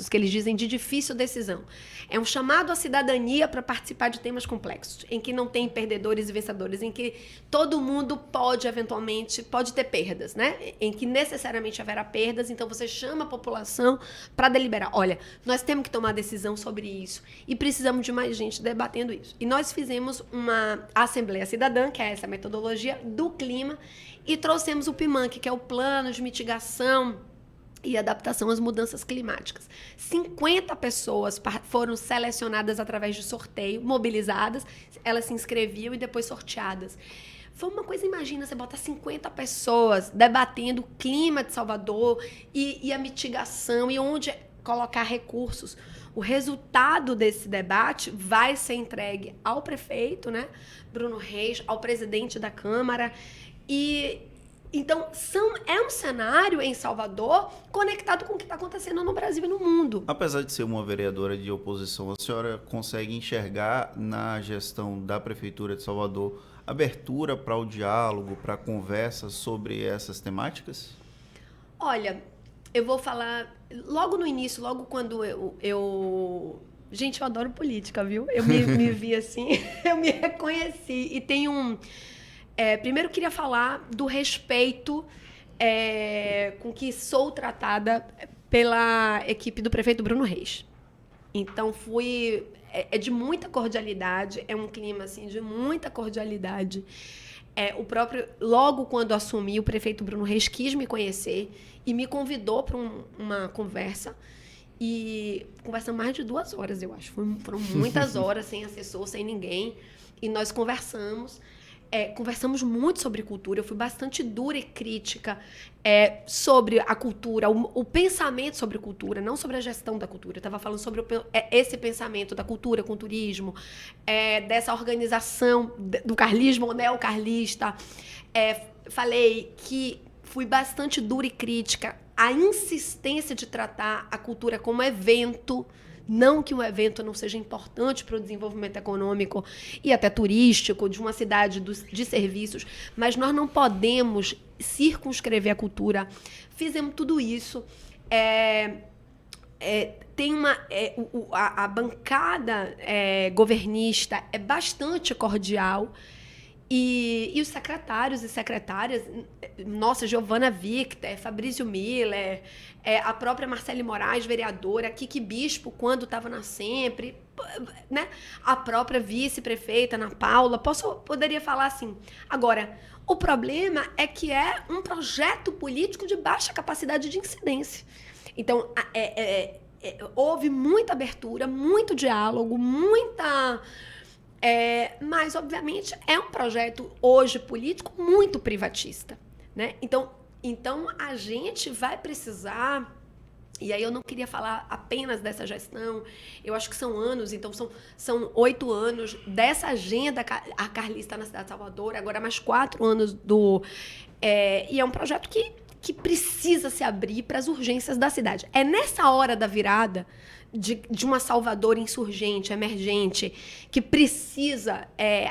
que eles dizem de difícil decisão. É um chamado à cidadania para participar de temas complexos, em que não tem perdedores e vencedores, em que todo mundo pode ter perdas, né? Em que necessariamente haverá perdas. Então você chama a população para deliberar. Olha, nós temos que tomar decisão sobre isso e precisamos de mais gente debatendo isso. E nós fizemos uma Assembleia Cidadã, que é essa metodologia do clima, e trouxemos o PMANC, que é o Plano de Mitigação e Adaptação às Mudanças Climáticas. 50 pessoas foram selecionadas através de sorteio, mobilizadas, elas se inscreviam e depois sorteadas. Foi uma coisa, imagina, você botar 50 pessoas debatendo o clima de Salvador e a mitigação e onde colocar recursos. O resultado desse debate vai ser entregue ao prefeito, né, Bruno Reis, ao presidente da Câmara. Então, é um cenário em Salvador conectado com o que está acontecendo no Brasil e no mundo. Apesar de ser uma vereadora de oposição, a senhora consegue enxergar na gestão da Prefeitura de Salvador abertura para o diálogo, para a conversa sobre essas temáticas? Olha, eu vou falar logo no início, logo quando eu Gente, eu adoro política, viu? Eu me vi assim, eu me reconheci. E tem primeiro eu queria falar do respeito com que sou tratada pela equipe do prefeito Bruno Reis. Então, é de muita cordialidade, é um clima assim, de muita cordialidade. Logo quando assumi, o prefeito Bruno Reis quis me conhecer e me convidou para uma conversa. E conversamos mais de 2 horas, eu acho. Foram muitas horas, sem assessor, sem ninguém. E nós conversamos. Conversamos muito sobre cultura. Eu fui bastante dura e crítica sobre a cultura, o pensamento sobre cultura, não sobre a gestão da cultura. Eu estava falando sobre esse pensamento da cultura, com o turismo, dessa organização do carlismo ou neocarlista. Falei que fui bastante dura e crítica. A insistência de tratar a cultura como evento, não que um evento não seja importante para o desenvolvimento econômico e até turístico de uma cidade de serviços, mas nós não podemos circunscrever a cultura. Fizemos tudo isso. Tem a bancada governista é bastante cordial. E os secretários e secretárias, nossa, Giovana Victor, Fabrício Miller, a própria Marcele Moraes, vereadora, Kiki Bispo, quando estava na Sempre, né? A própria vice-prefeita, Ana Paula, poderia falar assim. Agora, o problema é que é um projeto político de baixa capacidade de incidência. Então, houve muita abertura, muito diálogo, mas, obviamente, é um projeto hoje político muito privatista, né? Então a gente vai precisar, e aí eu não queria falar apenas dessa gestão, eu acho que são anos, então são 8 anos dessa agenda a carlista na cidade de Salvador, agora mais 4 anos e é um projeto que precisa se abrir para as urgências da cidade. É nessa hora da virada de uma Salvador insurgente, emergente, que precisa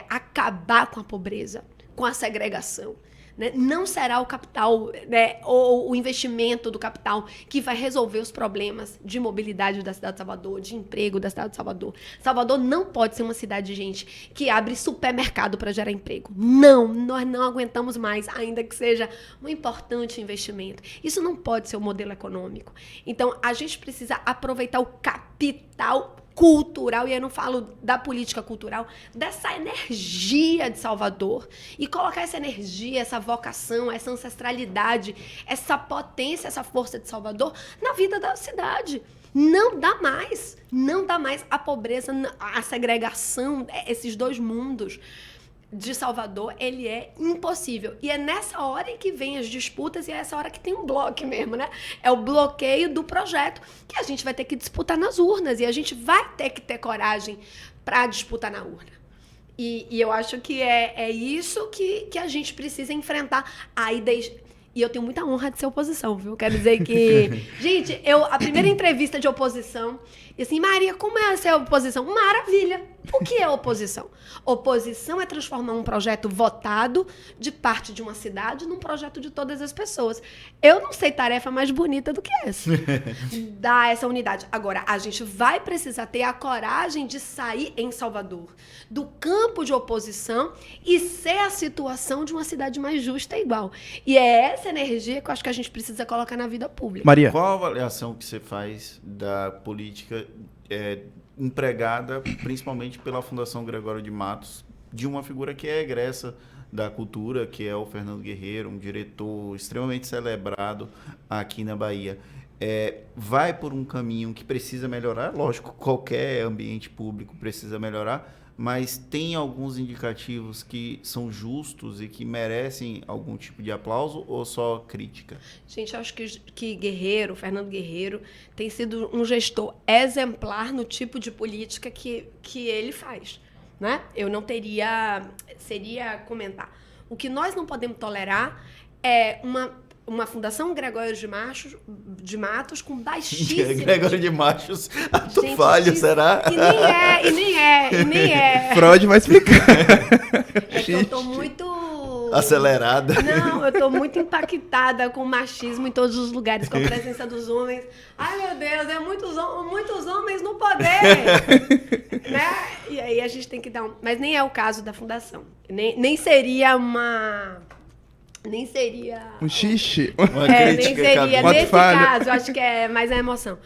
acabar com a pobreza, com a segregação. Né? Não será o capital, né, ou o investimento do capital que vai resolver os problemas de mobilidade da cidade de Salvador, de emprego da cidade de Salvador. Salvador não pode ser uma cidade, gente, que abre supermercado para gerar emprego. Não, nós não aguentamos mais, ainda que seja um importante investimento. Isso não pode ser o modelo econômico. Então, a gente precisa aproveitar o capital cultural, e eu não falo da política cultural, dessa energia de Salvador, e colocar essa energia, essa vocação, essa ancestralidade, essa potência, essa força de Salvador na vida da cidade. Não dá mais a pobreza, a segregação, esses 2 mundos de Salvador, ele é impossível. E é nessa hora em que vem as disputas, e é essa hora que tem um bloco mesmo, né? É o bloqueio do projeto, que a gente vai ter que disputar nas urnas, e a gente vai ter que ter coragem para disputar na urna. E eu acho que é isso que a gente precisa enfrentar. E eu tenho muita honra de ser oposição, viu? Quero dizer que... Gente, a primeira entrevista de oposição, e assim, Maria, como é ser oposição? Maravilha! O que é oposição? Oposição é transformar um projeto votado de parte de uma cidade num projeto de todas as pessoas. Eu não sei tarefa mais bonita do que essa. Dar essa unidade. Agora, a gente vai precisar ter a coragem de sair em Salvador do campo de oposição e ser a situação de uma cidade mais justa e igual. E é essa energia que eu acho que a gente precisa colocar na vida pública. Maria. Qual a avaliação que você faz da política empregada principalmente pela Fundação Gregório de Matos, de uma figura que é egressa da cultura, que é o Fernando Guerreiro, um diretor extremamente celebrado aqui na Bahia? Vai por um caminho que precisa melhorar, lógico, qualquer ambiente público precisa melhorar, mas tem alguns indicativos que são justos e que merecem algum tipo de aplauso ou só crítica? Gente, eu acho que Guerreiro, Fernando Guerreiro, tem sido um gestor exemplar no tipo de política que ele faz, né? Eu não seria comentar. O que nós não podemos tolerar é uma Fundação Gregório de Matos com baixíssimo... Gregório de Matos, ato falho, será? E nem é. Freud vai explicar. É que eu tô muito acelerada. Não, eu tô muito impactada com o machismo em todos os lugares, com a presença dos homens. Ai, meu Deus, muitos homens no poder. Né? E aí a gente tem que dar um... Mas nem é o caso da fundação. Nem seria uma... Nem seria... Um xixi. Uma nem crítica seria Pode nesse falha. caso, eu acho que é mais a emoção.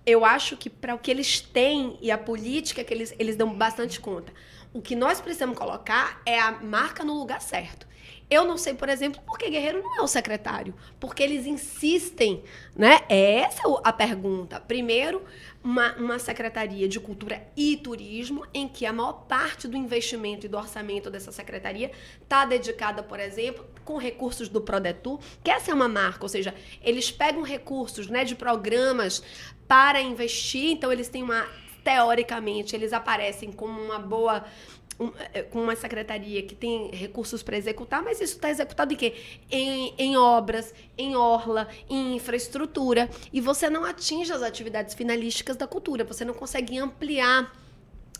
Eu acho que para o que eles têm e a política que eles dão bastante conta, o que nós precisamos colocar é a marca no lugar certo. Eu não sei, por exemplo, por que Guerreiro não é o secretário. Porque eles insistem, né? Essa é a pergunta. Primeiro, uma secretaria de cultura e turismo, em que a maior parte do investimento e do orçamento dessa secretaria está dedicada, por exemplo, com recursos do Prodetur, que essa é uma marca, ou seja, eles pegam recursos, né, de programas para investir, então eles têm teoricamente, eles aparecem como uma boa... com uma secretaria que tem recursos para executar, mas isso está executado em quê? Em obras, em orla, em infraestrutura. E você não atinge as atividades finalísticas da cultura, você não consegue ampliar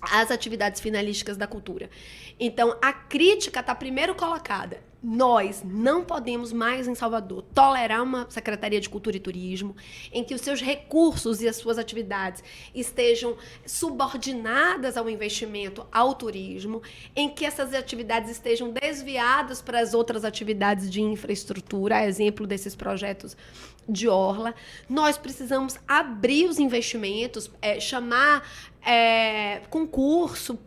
as atividades finalísticas da cultura. Então, a crítica está primeiro colocada. Nós não podemos mais, em Salvador, tolerar uma Secretaria de Cultura e Turismo em que os seus recursos e as suas atividades estejam subordinadas ao investimento ao turismo, em que essas atividades estejam desviadas para as outras atividades de infraestrutura, a exemplo desses projetos de orla. Nós precisamos abrir os investimentos, chamar concurso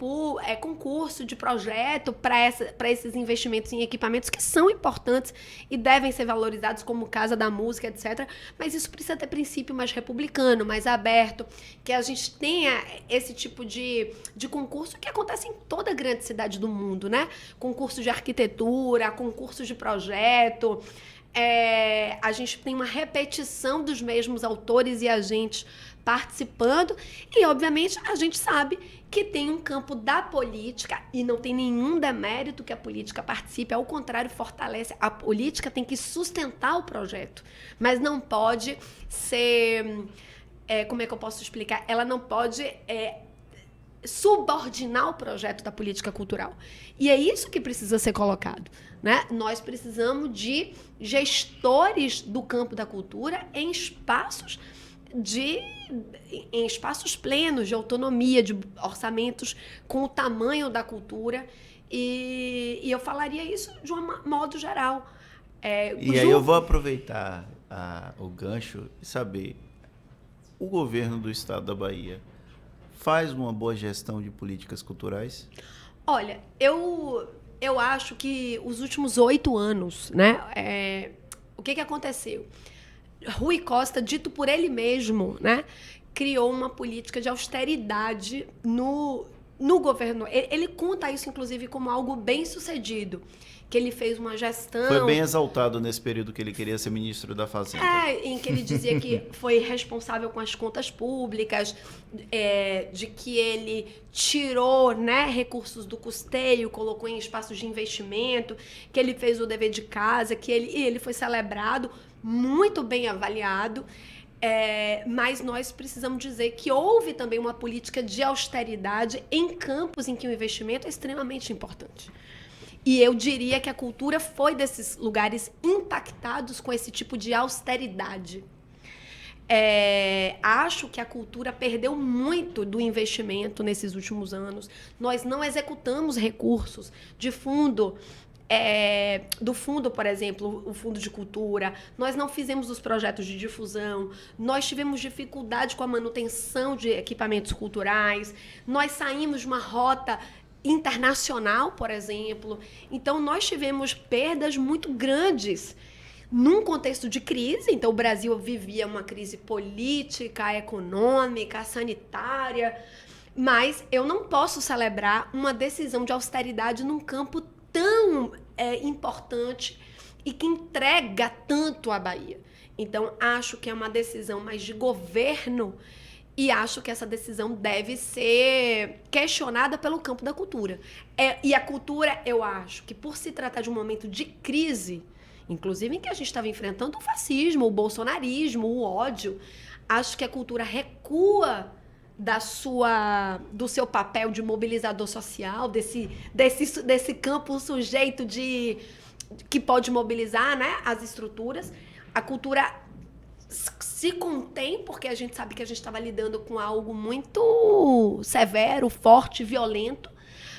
de projeto para esses investimentos em equipamentos que são importantes e devem ser valorizados, como Casa da Música, etc. Mas isso precisa ter princípio mais republicano, mais aberto, que a gente tenha esse tipo de concurso que acontece em toda grande cidade do mundo, né? Concurso de arquitetura, concurso de projeto. A gente tem uma repetição dos mesmos autores e agentes participando e, obviamente, a gente sabe que tem um campo da política e não tem nenhum demérito que a política participe, ao contrário, fortalece. A política tem que sustentar o projeto, mas não pode ser... como é que eu posso explicar? Ela não pode... subordinar o projeto da política cultural. E é isso que precisa ser colocado, né? Nós precisamos de gestores do campo da cultura em espaços plenos de autonomia, de orçamentos com o tamanho da cultura. E eu falaria isso de um modo geral. E aí eu vou aproveitar o gancho e saber, o governo do estado da Bahia faz uma boa gestão de políticas culturais? Olha, eu acho que os últimos 8 anos, né? O que aconteceu? Rui Costa, dito por ele mesmo, né, criou uma política de austeridade no governo. Ele conta isso, inclusive, como algo bem sucedido, que ele fez uma gestão... Foi bem exaltado nesse período que ele queria ser ministro da Fazenda. Em que ele dizia que foi responsável com as contas públicas, de que ele tirou, né, recursos do custeio, colocou em espaços de investimento, que ele fez o dever de casa, que ele foi celebrado, muito bem avaliado. Mas nós precisamos dizer que houve também uma política de austeridade em campos em que o investimento é extremamente importante. E eu diria que a cultura foi desses lugares impactados com esse tipo de austeridade. Acho que a cultura perdeu muito do investimento nesses últimos anos. Nós não executamos recursos de fundo, do fundo, por exemplo, o Fundo de Cultura. Nós não fizemos os projetos de difusão. Nós tivemos dificuldade com a manutenção de equipamentos culturais. Nós saímos de uma rota internacional, por exemplo. Então, nós tivemos perdas muito grandes num contexto de crise. Então, o Brasil vivia uma crise política, econômica, sanitária, mas eu não posso celebrar uma decisão de austeridade num campo tão importante e que entrega tanto à Bahia. Então, acho que é uma decisão mais de governo. E acho que essa decisão deve ser questionada pelo campo da cultura. E a cultura, eu acho que por se tratar de um momento de crise, inclusive em que a gente estava enfrentando o fascismo, o bolsonarismo, o ódio, acho que a cultura recua do seu papel de mobilizador social, desse campo sujeito que pode mobilizar, né, as estruturas. A cultura se contém, porque a gente sabe que a gente estava lidando com algo muito severo, forte, violento,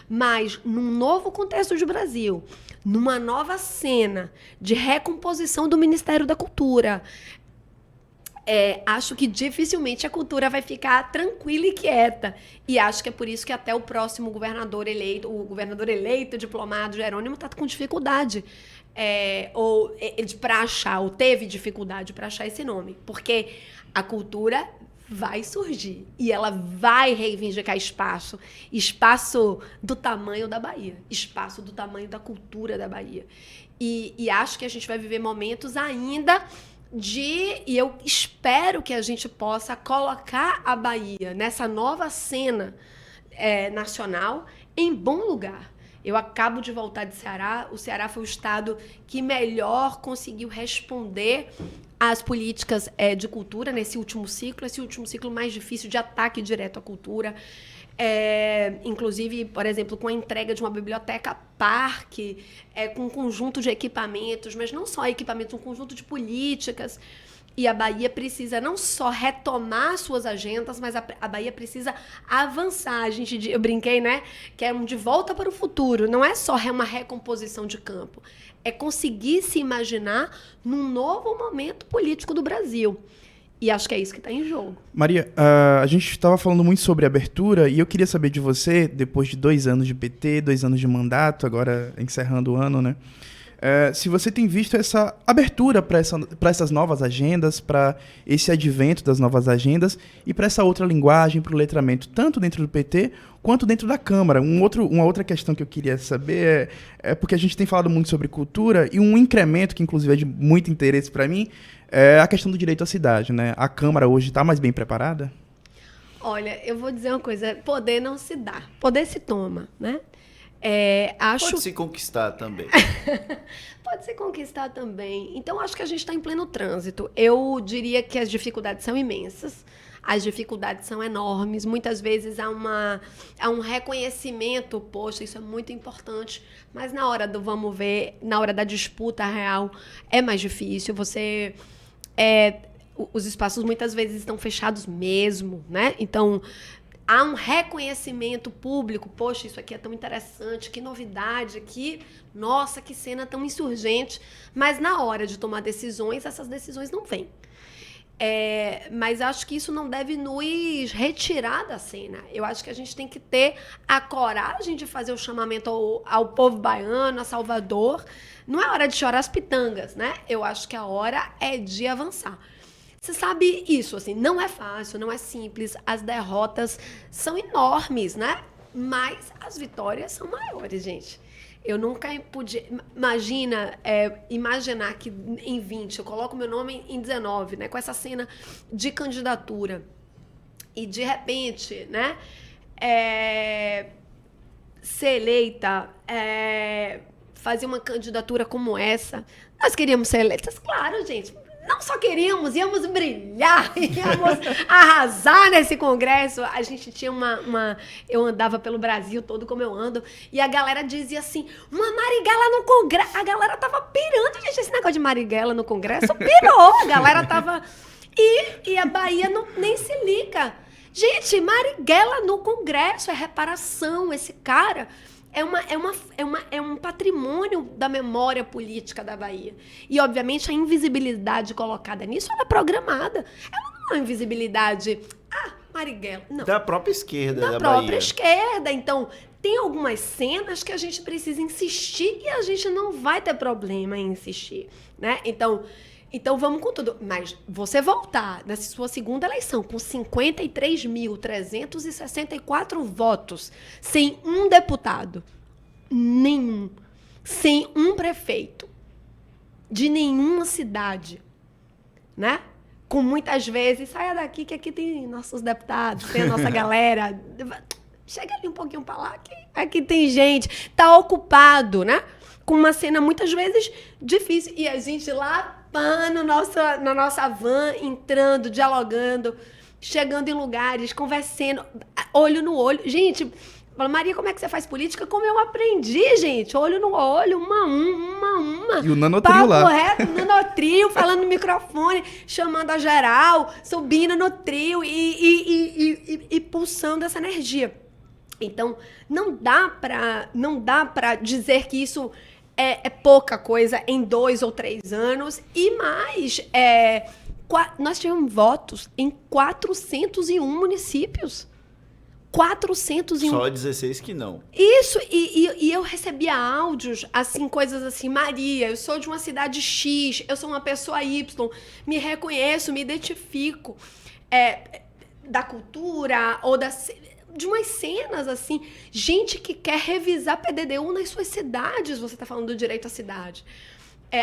mas num novo contexto de Brasil, numa nova cena de recomposição do Ministério da Cultura, acho que dificilmente a cultura vai ficar tranquila e quieta. E acho que é por isso que até o próximo governador eleito, diplomado Jerônimo, está com dificuldade ou teve dificuldade para achar esse nome. Porque a cultura vai surgir e ela vai reivindicar espaço do tamanho da Bahia, espaço do tamanho da cultura da Bahia. E acho que a gente vai viver momentos ainda e eu espero que a gente possa colocar a Bahia nessa nova cena nacional em bom lugar. Eu acabo de voltar de Ceará. O Ceará foi o estado que melhor conseguiu responder às políticas de cultura nesse último ciclo mais difícil de ataque direto à cultura. Inclusive, por exemplo, com a entrega de uma biblioteca parque, com um conjunto de equipamentos, mas não só equipamentos, um conjunto de políticas. E a Bahia precisa não só retomar suas agendas, mas a Bahia precisa avançar. Eu brinquei, né? Que é um de volta para o futuro. Não é só uma recomposição de campo. É conseguir se imaginar num novo momento político do Brasil. E acho que é isso que está em jogo. Maria, a gente estava falando muito sobre abertura e eu queria saber de você, depois de 2 anos de PT, 2 anos de mandato, agora encerrando o ano, né? Se você tem visto essa abertura para essas novas agendas, para esse advento das novas agendas e para essa outra linguagem, para o letramento, tanto dentro do PT quanto dentro da Câmara. Uma outra questão que eu queria saber é porque a gente tem falado muito sobre cultura e um incremento que, inclusive, é de muito interesse para mim é a questão do direito à cidade, né? A Câmara hoje está mais bem preparada? Olha, eu vou dizer uma coisa, poder não se dá, poder se toma, né? Pode se conquistar também. Pode se conquistar também. Então, acho que a gente está em pleno trânsito. Eu diria que as dificuldades são imensas, as dificuldades são enormes. Muitas vezes há um reconhecimento, poxa, isso é muito importante, mas na hora do vamos ver, na hora da disputa real, é mais difícil. Os espaços muitas vezes estão fechados mesmo, né? Então, há um reconhecimento público, poxa, isso aqui é tão interessante, que novidade aqui, nossa, que cena tão insurgente, mas na hora de tomar decisões, essas decisões não vêm. Mas acho que isso não deve nos retirar da cena. Eu acho que a gente tem que ter a coragem de fazer o chamamento ao povo baiano, a Salvador. Não é hora de chorar as pitangas, né? Eu acho que a hora é de avançar. Você sabe isso, assim, não é fácil, não é simples, as derrotas são enormes, né? Mas as vitórias são maiores, gente. Eu nunca podia... imaginar que em 20 eu coloco meu nome em 19, né? Com essa cena de candidatura. E, de repente, né? Ser eleita, fazer uma candidatura como essa. Nós queríamos ser eleitas, claro, gente. Não só queríamos, íamos brilhar, íamos arrasar nesse congresso. A gente tinha eu andava pelo Brasil todo como eu ando, e a galera dizia assim, uma Marighella no congresso. A galera tava pirando, gente, esse negócio de Marighella no congresso pirou. A galera tava... E a Bahia nem se liga. Gente, Marighella no congresso, é reparação, esse cara... É um patrimônio da memória política da Bahia. E, obviamente, a invisibilidade colocada nisso, ela é programada. Ela não é uma invisibilidade... Marighella. Não. Da própria esquerda da Bahia. Da própria esquerda. Então, tem algumas cenas que a gente precisa insistir e a gente não vai ter problema em insistir, né? Então vamos com tudo. Mas você voltar nessa sua segunda eleição com 53.364 votos, sem um deputado, nenhum, sem um prefeito, de nenhuma cidade, né? Com muitas vezes, saia daqui que aqui tem nossos deputados, tem a nossa galera. Chega ali um pouquinho para lá, que aqui tem gente. Tá ocupado, né? Com uma cena muitas vezes difícil. E a gente lá na nossa van, entrando, dialogando. chegando em lugares, conversando, olho no olho. Gente, fala, Maria, como é que você faz política? Como eu aprendi, gente. Olho no olho, uma a uma. E o nanotrio lá. Reto, nanotrio, falando no microfone, chamando a geral, subindo no trio e pulsando essa energia. Então, não dá pra dizer que isso é pouca coisa em 2 ou 3 anos. E mais, nós tivemos votos em 401 municípios. 401. Só 16 que não. Isso, e eu recebia áudios, assim, coisas assim, Maria, eu sou de uma cidade X, eu sou uma pessoa Y, me reconheço, me identifico, da cultura, ou de umas cenas, assim, gente que quer revisar PDD-1 nas suas cidades, você está falando do direito à cidade.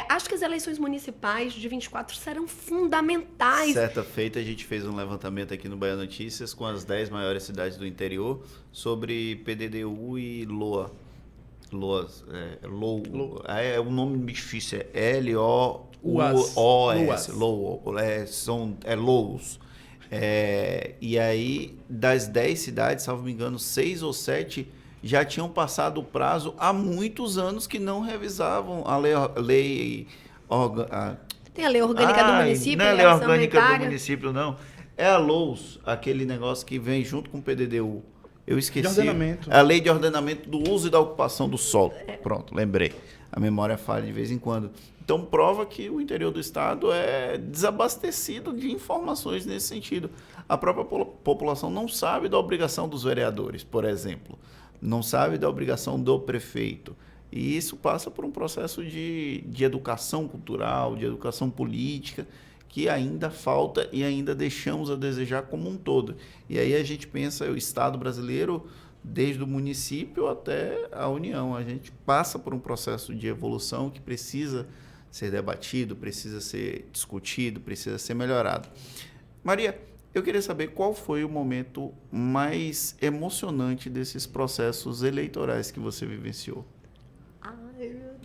Acho que as eleições municipais de 24 serão fundamentais. Certa feita, a gente fez um levantamento aqui no Bahia Notícias com as 10 maiores cidades do interior sobre PDD-U e LOA. LOAS. LOU. É um nome difícil, é L-O-U-O-S. LOUS. E aí, das 10 cidades, salvo me engano, 6 ou 7 já tinham passado o prazo há muitos anos que não revisavam a lei Tem a lei orgânica do município, não é a lei orgânica do município, não. É a LOUS, aquele negócio que vem junto com o PDD-U. Eu esqueci. De ordenamento. É a lei de ordenamento do uso e da ocupação do solo. Pronto, lembrei. A memória falha de vez em quando. Então, prova que o interior do estado é desabastecido de informações nesse sentido. A própria população não sabe da obrigação dos vereadores, por exemplo. Não sabe da obrigação do prefeito. E isso passa por um processo de educação cultural, de educação política, que ainda falta e ainda deixamos a desejar como um todo. E aí a gente pensa, o Estado brasileiro, desde o município até a União, a gente passa por um processo de evolução que precisa ser debatido, precisa ser discutido, precisa ser melhorado. Maria, eu queria saber qual foi o momento mais emocionante desses processos eleitorais que você vivenciou. Ai, meu Deus.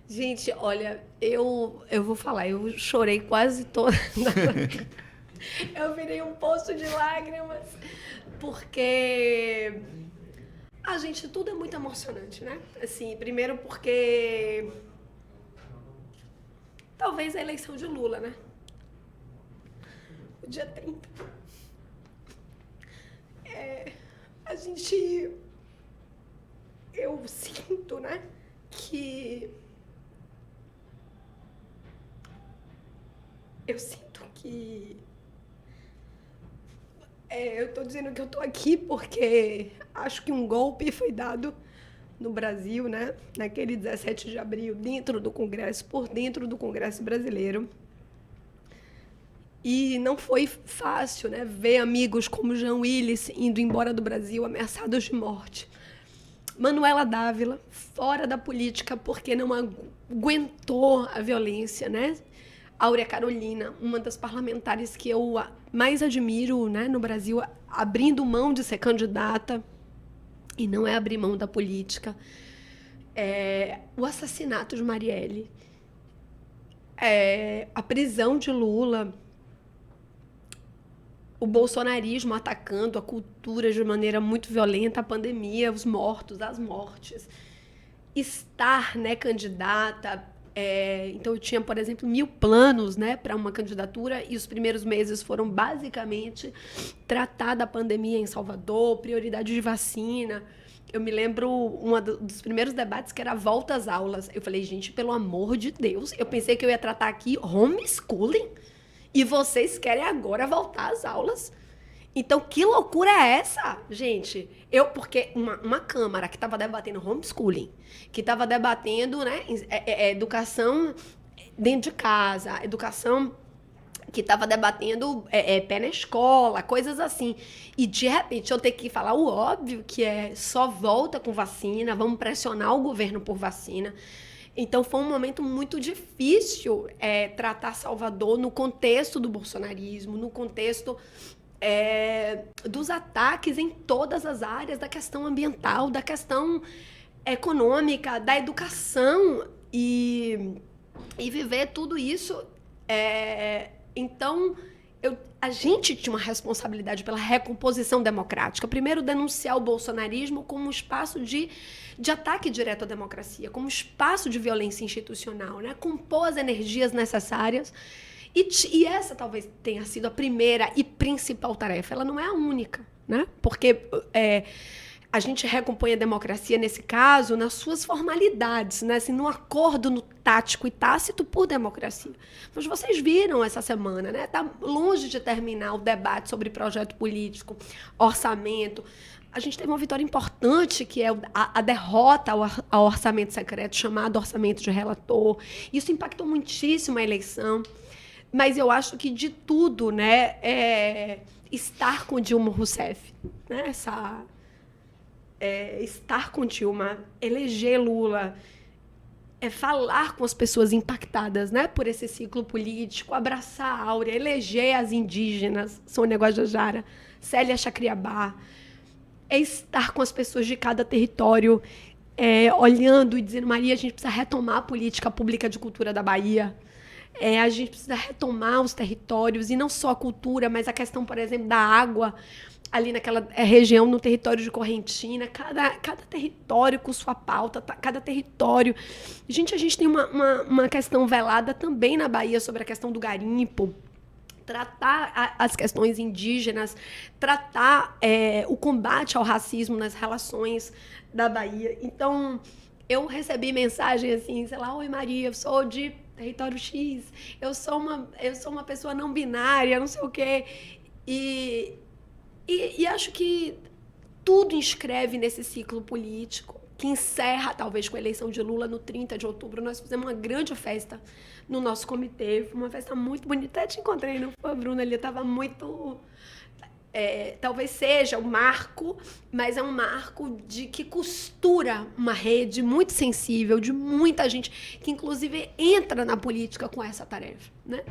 Gente, olha, eu vou falar, eu chorei quase toda. Eu virei um poço de lágrimas, porque gente, tudo é muito emocionante, né? Assim, primeiro porque talvez a eleição de Lula, né? O dia 30. Eu sinto, né, que eu tô dizendo que eu tô aqui porque acho que um golpe foi dado no Brasil, né, naquele 17 de abril, dentro do Congresso, por dentro do Congresso brasileiro. E não foi fácil, né, ver amigos como Jean Willis indo embora do Brasil ameaçados de morte. Manuela Dávila, fora da política porque não aguentou a violência, né? Áurea Carolina, uma das parlamentares que eu mais admiro, né, no Brasil, abrindo mão de ser candidata, e não é abrir mão da política. O assassinato de Marielle, a prisão de Lula, o bolsonarismo atacando a cultura de maneira muito violenta, a pandemia, os mortos, as mortes. Estar, né, candidata. Então, eu tinha, por exemplo, 1000 planos, né, para uma candidatura, e os primeiros meses foram basicamente tratar da pandemia em Salvador, prioridade de vacina. Eu me lembro dos primeiros debates que era a volta às aulas. Eu falei, gente, pelo amor de Deus, eu pensei que eu ia tratar aqui homeschooling e vocês querem agora voltar às aulas. Então, que loucura é essa, gente? Porque uma Câmara que estava debatendo homeschooling, que estava debatendo, né, educação dentro de casa, educação que estava debatendo pé na escola, coisas assim. E, de repente, eu tenho que falar o óbvio, que só volta com vacina, vamos pressionar o governo por vacina. Então, foi um momento muito difícil tratar Salvador no contexto do bolsonarismo, no contexto dos ataques em todas as áreas, da questão ambiental, da questão econômica, da educação, e viver tudo isso Então, a gente tinha uma responsabilidade pela recomposição democrática. Primeiro, denunciar o bolsonarismo como um espaço de ataque direto à democracia, como um espaço de violência institucional, né? Compor as energias necessárias. E essa talvez tenha sido a primeira e principal tarefa. Ela não é a única, né? Porque a gente recompõe a democracia, nesse caso, nas suas formalidades, né? Assim, num acordo no tático e tácito por democracia. Mas vocês viram essa semana, né? Está longe de terminar o debate sobre projeto político, orçamento. A gente teve uma vitória importante, que é a derrota ao orçamento secreto, chamado orçamento de relator. Isso impactou muitíssimo a eleição. Mas eu acho que de tudo, né, estar com Dilma Rousseff, né, estar com Dilma, eleger Lula, falar com as pessoas impactadas, né, por esse ciclo político, abraçar a Áurea, eleger as indígenas, Sônia Guajajara, Célia Chacriabá, estar com as pessoas de cada território, olhando e dizendo, Maria, a gente precisa retomar a política pública de cultura da Bahia. A gente precisa retomar os territórios, e não só a cultura, mas a questão, por exemplo, da água, ali naquela região, no território de Correntina, cada território com sua pauta, cada território. Gente, a gente tem uma questão velada também na Bahia sobre a questão do garimpo, tratar as questões indígenas, tratar o combate ao racismo nas relações da Bahia. Então, eu recebi mensagem assim, sei lá, oi Maria, eu sou de território X, eu sou uma pessoa não binária, não sei o quê. E acho que tudo inscreve nesse ciclo político, que encerra, talvez, com a eleição de Lula no 30 de outubro. Nós fizemos uma grande festa no nosso comitê, foi uma festa muito bonita. Até te encontrei, não foi, Bruna? Ali estava muito... talvez seja um marco, mas é um marco que costura uma rede muito sensível, de muita gente, que inclusive entra na política com essa tarefa, né?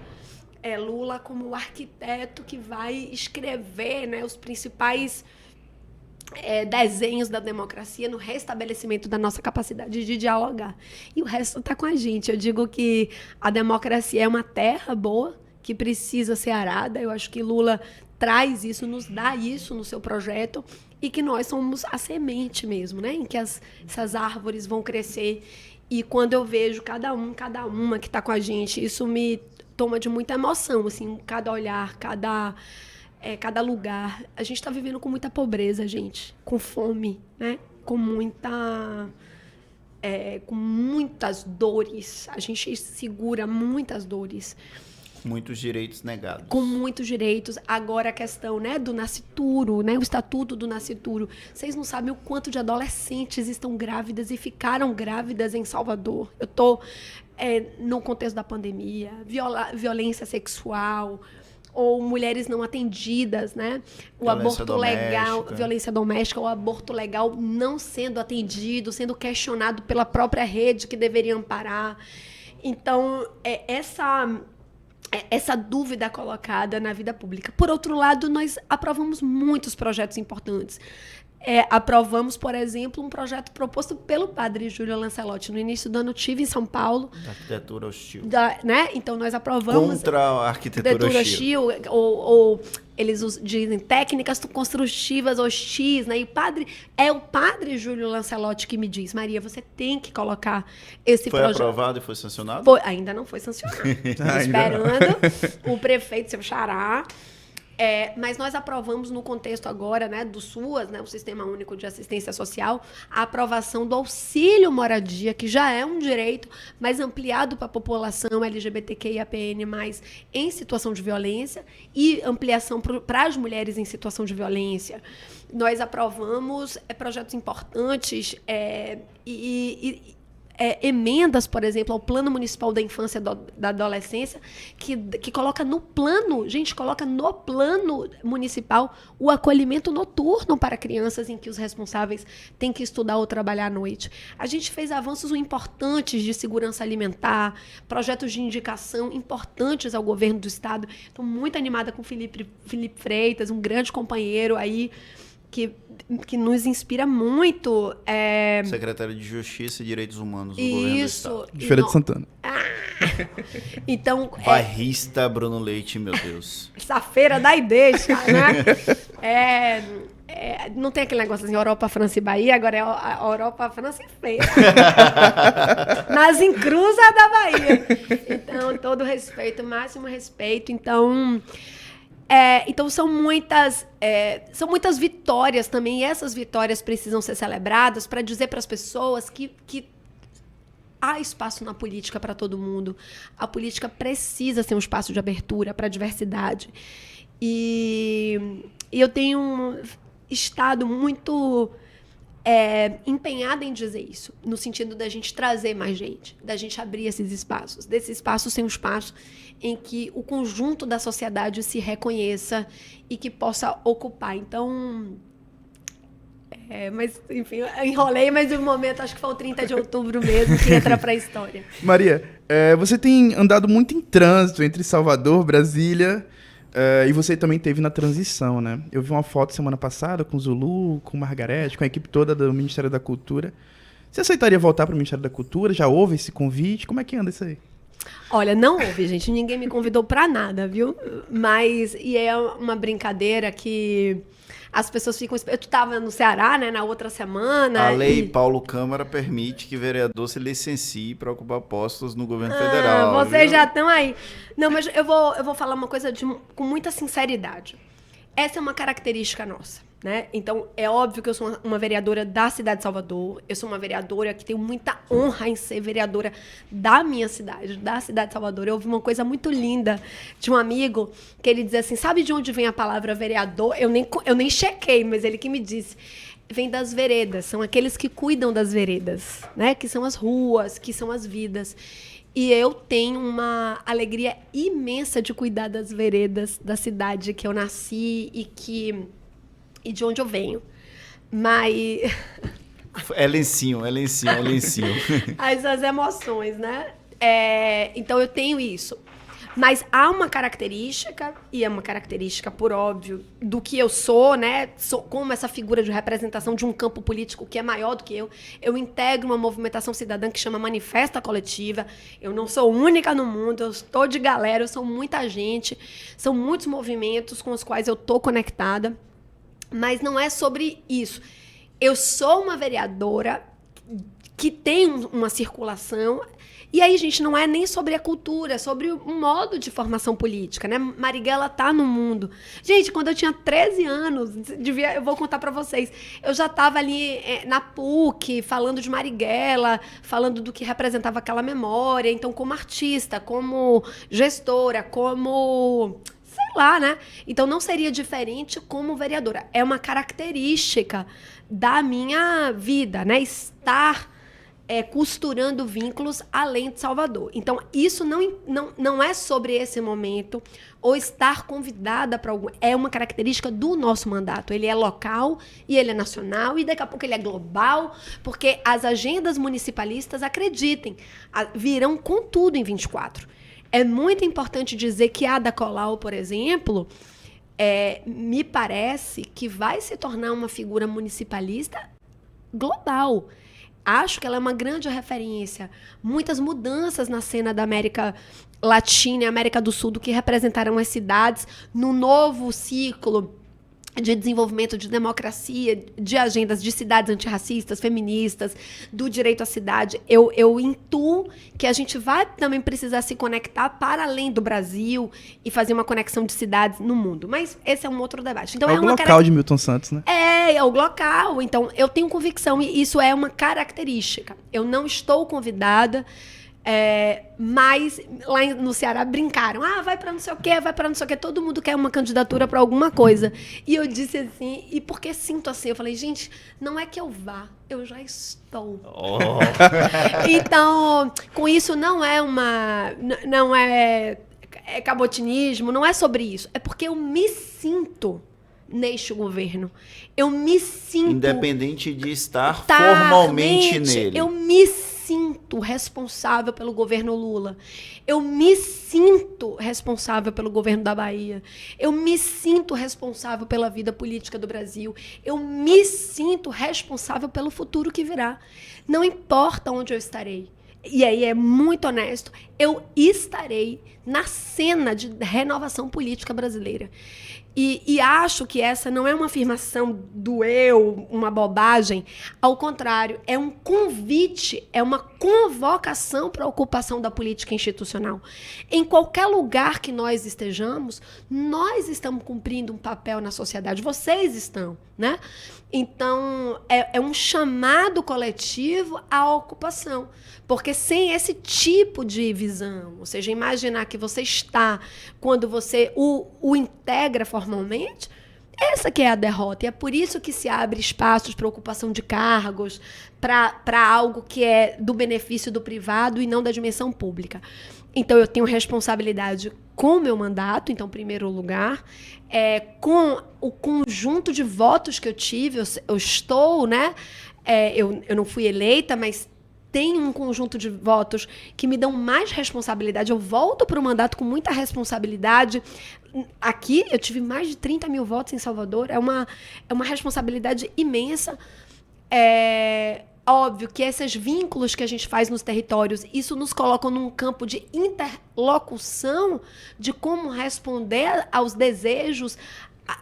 Lula como o arquiteto que vai escrever, né, os principais desenhos da democracia no restabelecimento da nossa capacidade de dialogar. E o resto está com a gente. Eu digo que a democracia é uma terra boa, que precisa ser arada. Eu acho que Lula traz isso, nos dá isso no seu projeto, e que nós somos a semente mesmo, né? Em que essas árvores vão crescer. E quando eu vejo cada uma que está com a gente, isso me toma de muita emoção, assim, cada olhar, cada lugar. A gente está vivendo com muita pobreza, gente, com fome, né? Com muitas dores. A gente segura muitas dores. Muitos direitos negados. Com muitos direitos. Agora a questão, né, do nascituro, né, o estatuto do nascituro. Vocês não sabem o quanto de adolescentes estão grávidas e ficaram grávidas em Salvador. Eu estou no contexto da pandemia, violência sexual, ou mulheres não atendidas, né? O aborto legal, violência doméstica, o aborto legal não sendo atendido, sendo questionado pela própria rede que deveria amparar. Então, essa dúvida colocada na vida pública. Por outro lado, nós aprovamos muitos projetos importantes. Aprovamos, por exemplo, um projeto proposto pelo padre Júlio Lancelotti. No início do ano, estive em São Paulo. Da arquitetura hostil. Né? Então, nós aprovamos... Contra a arquitetura hostil. Ou eles dizem técnicas construtivas hostis, né? E o padre Júlio Lancelotti que me diz, Maria, você tem que colocar esse projeto. Foi aprovado e foi sancionado? Ainda não foi sancionado. Estou esperando o prefeito, seu xará. Mas nós aprovamos no contexto agora, né, do SUAS, né, o Sistema Único de Assistência Social, a aprovação do auxílio moradia, que já é um direito, mas ampliado para a população LGBTQIAPN+, em situação de violência, e ampliação para as mulheres em situação de violência. Nós aprovamos projetos importantes emendas, por exemplo, ao Plano Municipal da Infância e da Adolescência, que coloca no plano municipal o acolhimento noturno para crianças em que os responsáveis têm que estudar ou trabalhar à noite. A gente fez avanços importantes de segurança alimentar, projetos de indicação importantes ao governo do Estado. Estou muito animada com o Felipe Freitas, um grande companheiro aí, que nos inspira muito. Secretário de Justiça e Direitos Humanos do governo do Estado. De Feira de Santana. Então, Bairrista Bruno Leite, meu Deus. essa feira dá e deixa, né? Não tem aquele negócio assim, Europa, França e Bahia, agora é a Europa, França e feira. Nas encruzas da Bahia. Então, todo respeito, máximo respeito. Então, são muitas vitórias também, e essas vitórias precisam ser celebradas para dizer para as pessoas que há espaço na política para todo mundo. A política precisa ser um espaço de abertura para a diversidade. E eu tenho estado muito empenhada em dizer isso, no sentido da gente trazer mais gente, da gente abrir esses espaços, desse espaço ser um espaço em que o conjunto da sociedade se reconheça e que possa ocupar. Então, mas, enfim, eu enrolei, mas o momento acho que foi o 30 de outubro mesmo, que entra para a história. Maria, você tem andado muito em trânsito entre Salvador, Brasília, e você também teve na transição, né? Eu vi uma foto semana passada com o Zulu, com Margarete, com a equipe toda do Ministério da Cultura. Você aceitaria voltar para o Ministério da Cultura? Já houve esse convite? Como é que anda isso aí? Olha, não houve, gente. Ninguém me convidou para nada, viu? E é uma brincadeira que as pessoas ficam... Eu estava no Ceará, né, na outra semana. A lei Paulo Câmara permite que vereador se licencie para ocupar postos no governo federal. Vocês já estão aí. Não, mas eu vou falar uma coisa com muita sinceridade. Essa é uma característica nossa, né? Então, é óbvio que eu sou uma vereadora da cidade de Salvador. Eu sou uma vereadora que tenho muita honra em ser vereadora da minha cidade, da cidade de Salvador. Eu ouvi uma coisa muito linda de um amigo que ele dizia assim, sabe de onde vem a palavra vereador? Eu nem chequei, mas ele que me disse. Vem das veredas, são aqueles que cuidam das veredas, né? Que são as ruas, que são as vidas. E eu tenho uma alegria imensa de cuidar das veredas da cidade que eu nasci e de onde eu venho. Mas... É lencinho. As emoções, né? Então, eu tenho isso. Mas há uma característica, e é uma característica, por óbvio, do que eu sou, né? Sou como essa figura de representação de um campo político que é maior do que eu. Eu integro uma movimentação cidadã que chama Manifesta Coletiva. Eu não sou única no mundo, eu estou de galera, eu sou muita gente. São muitos movimentos com os quais eu estou conectada. Mas não é sobre isso. Eu sou uma vereadora que tem uma circulação... E aí, gente, não é nem sobre a cultura, é sobre o modo de formação política, né? Marighella tá no mundo. Gente, quando eu tinha 13 anos, eu vou contar para vocês, eu já estava ali na PUC, falando de Marighella, falando do que representava aquela memória. Então, como artista, como gestora, como... sei lá, né? Então, não seria diferente como vereadora. É uma característica da minha vida, né? Estar... costurando vínculos além de Salvador. Então, isso não é sobre esse momento ou estar convidada para algum... É uma característica do nosso mandato. Ele é local e ele é nacional e daqui a pouco ele é global, porque as agendas municipalistas, acreditem, virão com tudo em 24. É muito importante dizer que a Ada Colau, por exemplo, me parece que vai se tornar uma figura municipalista global. Acho que ela é uma grande referência. Muitas mudanças na cena da América Latina e América do Sul, do que representarão as cidades no novo ciclo de desenvolvimento de democracia, de agendas de cidades antirracistas, feministas, do direito à cidade. Eu intuo que a gente vai também precisar se conectar para além do Brasil e fazer uma conexão de cidades no mundo. Mas esse é um outro debate. Então, é o local de Milton Santos, né? É o local. Então, eu tenho convicção e isso é uma característica. Eu não estou convidada... mas lá no Ceará brincaram. Vai para não sei o quê, vai para não sei o quê. Todo mundo quer uma candidatura para alguma coisa. E eu disse assim, e porque sinto assim? Eu falei, gente, não é que eu vá, eu já estou. Oh. Então, com isso não é cabotinismo, não é sobre isso. É porque eu me sinto neste governo. Eu me sinto... Independente de estar formalmente nele. Eu me sinto responsável pelo governo Lula. Eu me sinto responsável pelo governo da Bahia. Eu me sinto responsável pela vida política do Brasil. Eu me sinto responsável pelo futuro que virá. Não importa onde eu estarei. e aí é muito honesto, eu estarei na cena de renovação política brasileira. E acho que essa não é uma afirmação do eu, uma bobagem. Ao contrário, é um convite, é uma convocação para a ocupação da política institucional. Em qualquer lugar que nós estejamos, nós estamos cumprindo um papel na sociedade. Vocês estão, né? Então, é um chamado coletivo à ocupação. Porque sem esse tipo de visão, ou seja, imaginar que você está, quando você o integra formalmente, essa que é a derrota. E é por isso que se abre espaços para ocupação de cargos, para algo que é do benefício do privado e não da dimensão pública. Então, eu tenho responsabilidade com o meu mandato, então, em primeiro lugar, com o conjunto de votos que eu tive, eu estou, né? Eu não fui eleita, mas tem um conjunto de votos que me dão mais responsabilidade. Eu volto para o mandato com muita responsabilidade. Aqui, eu tive mais de 30 mil votos em Salvador. É uma responsabilidade imensa. Óbvio que esses vínculos que a gente faz nos territórios, isso nos coloca num campo de interlocução de como responder aos desejos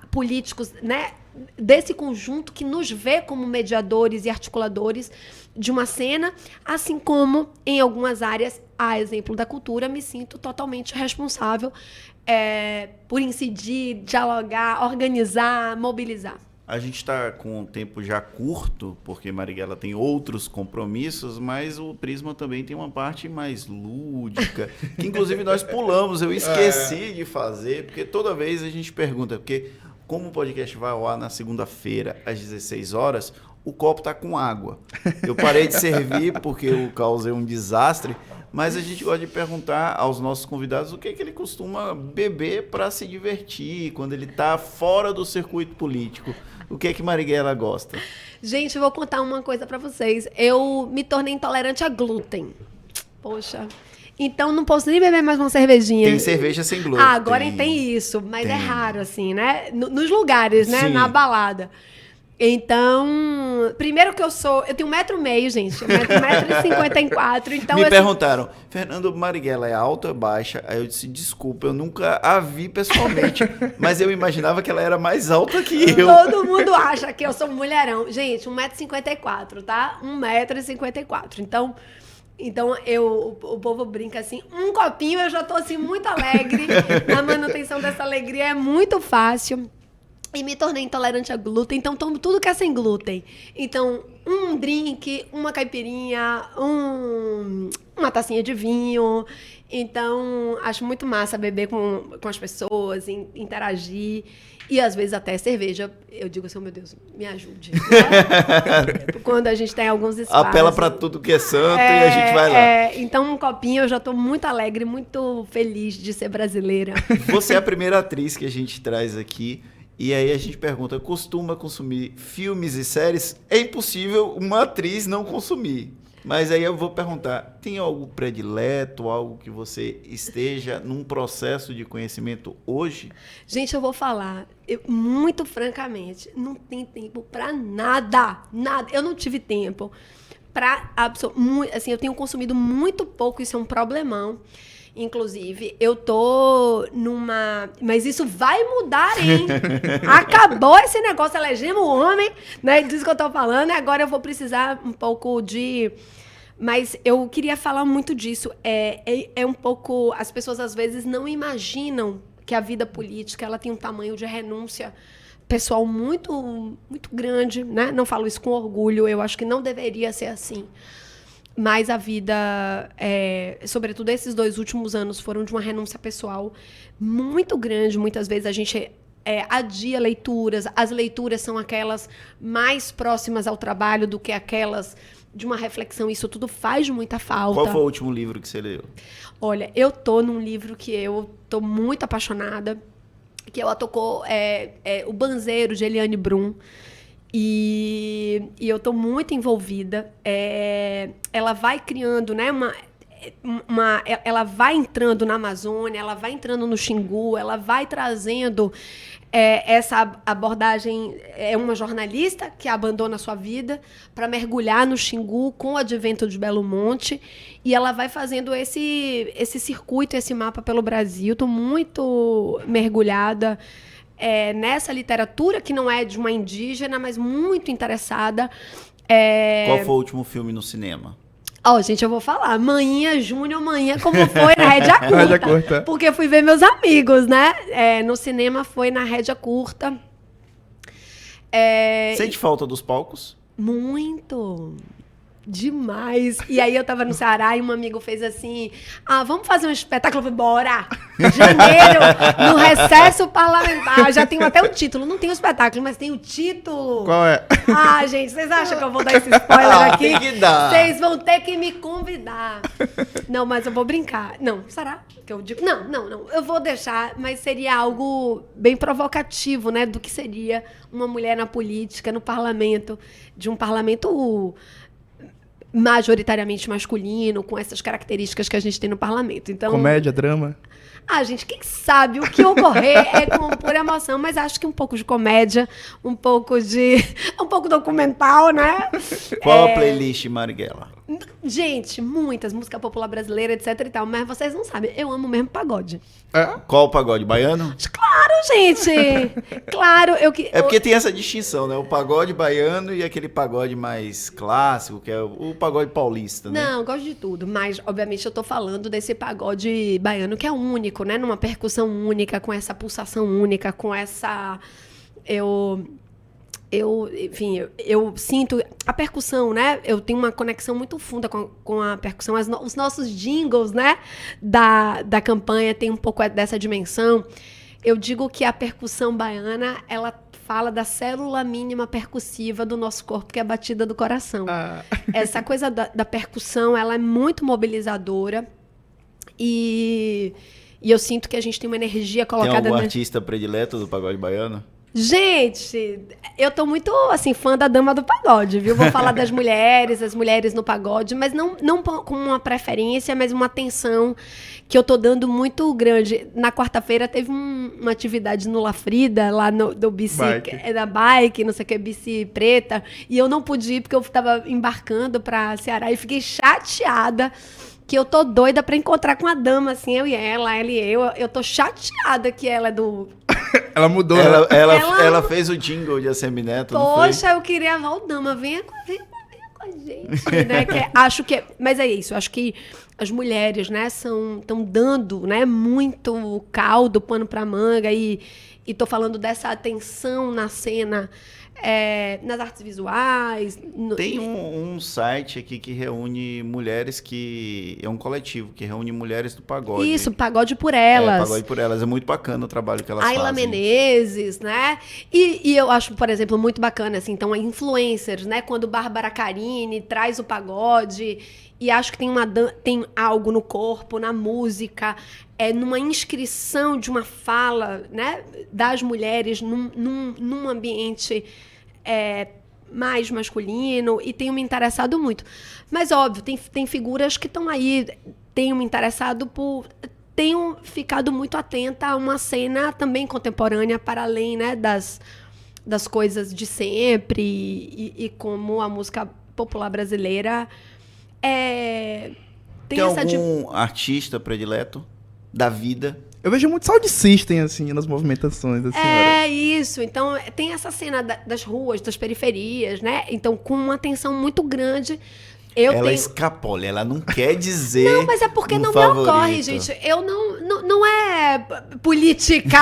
políticos, né, desse conjunto que nos vê como mediadores e articuladores de uma cena, assim como em algumas áreas, a exemplo da cultura, me sinto totalmente responsável por incidir, dialogar, organizar, mobilizar. A gente está com um tempo já curto, porque Marighella tem outros compromissos, mas o Prisma também tem uma parte mais lúdica, que inclusive nós pulamos, eu esqueci de fazer, porque toda vez a gente pergunta, porque como o podcast vai ao ar na segunda-feira, às 16 horas, o copo está com água. Eu parei de servir porque eu causei um desastre, mas a gente gosta de perguntar aos nossos convidados o que ele costuma beber para se divertir, quando ele está fora do circuito político. O que Marighella gosta? Gente, eu vou contar uma coisa pra vocês. Eu me tornei intolerante a glúten. Poxa. Então, não posso nem beber mais uma cervejinha. Tem cerveja sem glúten. Agora tem isso, mas é raro, assim, né? Nos lugares, né? Sim. Na balada. Então, primeiro que eu tenho 1,5 m, gente. 1,54 m. Então, me perguntaram, Fernando, Marighella é alta ou baixa? Aí eu disse, desculpa, eu nunca a vi pessoalmente, mas eu imaginava que ela era mais alta que eu. Todo mundo acha que eu sou um mulherão. Gente, 1,54 m, tá? 1,54 m. Então o povo brinca assim, um copinho eu já tô assim muito alegre. A manutenção dessa alegria é muito fácil. E me tornei intolerante a glúten, então tomo tudo que é sem glúten. Então, um drink, uma caipirinha, uma tacinha de vinho. Então, acho muito massa beber com as pessoas, interagir. E, às vezes, até cerveja. Eu digo assim, oh, meu Deus, me ajude. Né? Quando a gente tem alguns espaços. Apela pra tudo que é santo e a gente vai lá. Então, um copinho, eu já tô muito alegre, muito feliz de ser brasileira. Você é a primeira atriz que a gente traz aqui. E aí a gente pergunta, costuma consumir filmes e séries? É impossível uma atriz não consumir. Mas aí eu vou perguntar, tem algo predileto, algo que você esteja num processo de conhecimento hoje? Gente, eu vou falar, muito francamente, não tem tempo para nada, nada. Eu não tive tempo para assim, eu tenho consumido muito pouco, isso é um problemão. Inclusive, eu tô numa... Mas isso vai mudar, hein? Acabou esse negócio, elegemos o homem, né? Disso que eu tô falando, agora eu vou precisar um pouco de... Mas eu queria falar muito disso. É um pouco... As pessoas, às vezes, não imaginam que a vida política ela tem um tamanho de renúncia pessoal muito, muito grande, né? Não falo isso com orgulho, eu acho que não deveria ser assim. Mas a vida, sobretudo esses 2 últimos anos, foram de uma renúncia pessoal muito grande. Muitas vezes a gente adia leituras. As leituras são aquelas mais próximas ao trabalho do que aquelas de uma reflexão. Isso tudo faz muita falta. Qual foi o último livro que você leu? Olha, eu tô num livro que eu tô muito apaixonada, que ela tocou O Banzeiro, de Eliane Brum. E eu estou muito envolvida. Ela vai criando, né, ela vai entrando na Amazônia, ela vai entrando no Xingu, ela vai trazendo essa abordagem é uma jornalista que abandona a sua vida para mergulhar no Xingu com o advento de Belo Monte, e ela vai fazendo esse circuito, esse mapa pelo Brasil. Estou muito mergulhada nessa literatura que não é de uma indígena, mas muito interessada. Qual foi o último filme no cinema? Gente, eu vou falar. Manhã, Júnior, manhã, como foi na Rédea Curta. Rédea Curta. Porque fui ver meus amigos, né? No cinema foi na Rédea Curta. Sente falta dos palcos? Muito. Demais. E aí eu tava no Ceará e um amigo fez assim: vamos fazer um espetáculo? Eu falei, bora! Janeiro, no recesso parlamentar. Já tenho até o título. Não tem o espetáculo, mas tem o título. Qual é? Gente, vocês acham que eu vou dar esse spoiler aqui? Tem que dar. Vocês vão ter que me convidar. Não, mas eu vou brincar. Não, será que eu digo? Não. Eu vou deixar, mas seria algo bem provocativo, né? Do que seria uma mulher na política, no parlamento, de um parlamento majoritariamente masculino, com essas características que a gente tem no parlamento. Então, Comédia, drama? Gente, quem sabe? O que ocorrer é com pura emoção, mas acho que um pouco de comédia, um pouco documental, né? Qual a playlist, Marighella? Gente, muitas, música popular brasileira, etc e tal, mas vocês não sabem, eu amo mesmo pagode. Qual o pagode? Baiano? Claro, gente! Claro, É porque tem essa distinção, né? O pagode baiano e aquele pagode mais clássico, que é o pagode paulista, né? Não, eu gosto de tudo, mas obviamente eu tô falando desse pagode baiano que é único, né? Numa percussão única, com essa pulsação única, com essa... Enfim, eu sinto a percussão, né? Eu tenho uma conexão muito funda com a percussão. Os nossos jingles, né? Da campanha tem um pouco dessa dimensão. Eu digo que a percussão baiana, ela fala da célula mínima percussiva do nosso corpo, que é a batida do coração. Essa coisa da percussão, ela é muito mobilizadora. E eu sinto que a gente tem uma energia colocada... Tem algum artista predileto do pagode baiano? Gente, eu tô muito, assim, fã da dama do pagode, viu? Vou falar das mulheres, as mulheres no pagode, mas não com uma preferência, mas uma atenção que eu tô dando muito grande. Na quarta-feira teve uma atividade no Lafrida, lá do bici, da bike, não sei o que, bici preta, e eu não pude ir porque eu tava embarcando pra Ceará e fiquei chateada que eu tô doida pra encontrar com a dama, assim, eu e ela e eu tô chateada que ela é do... Ela mudou. Ela fez o jingle de Assemineto, não foi? Poxa, eu queria a dama, venha com a gente, né? Acho que... Mas é isso, acho que as mulheres, né, estão dando, né, muito caldo, pano pra manga, e tô falando dessa atenção na cena, nas artes visuais. Tem um site aqui que reúne mulheres é um coletivo que reúne mulheres do pagode. Isso, Pagode por Elas. Pagode por Elas. É muito bacana o trabalho que elas fazem. Ayla Menezes, né? E eu acho, por exemplo, muito bacana, assim, então, influencers, né? Quando Bárbara Carini traz o pagode, e acho que tem algo no corpo, na música, numa inscrição de uma fala, né, das mulheres num ambiente mais masculino, e tenho me interessado muito. Mas, óbvio, tem figuras que estão aí, tenho me interessado tenho ficado muito atenta a uma cena também contemporânea, para além, né, das coisas de sempre, e como a música popular brasileira tem algum artista predileto da vida? Eu vejo muito Sound System, assim, nas movimentações da senhora. Isso. Então, tem essa cena das ruas, das periferias, né? Então, com uma atenção muito grande... Ela escapola, ela não quer dizer. Não, mas é porque não favorito. Me ocorre, gente. Eu não é política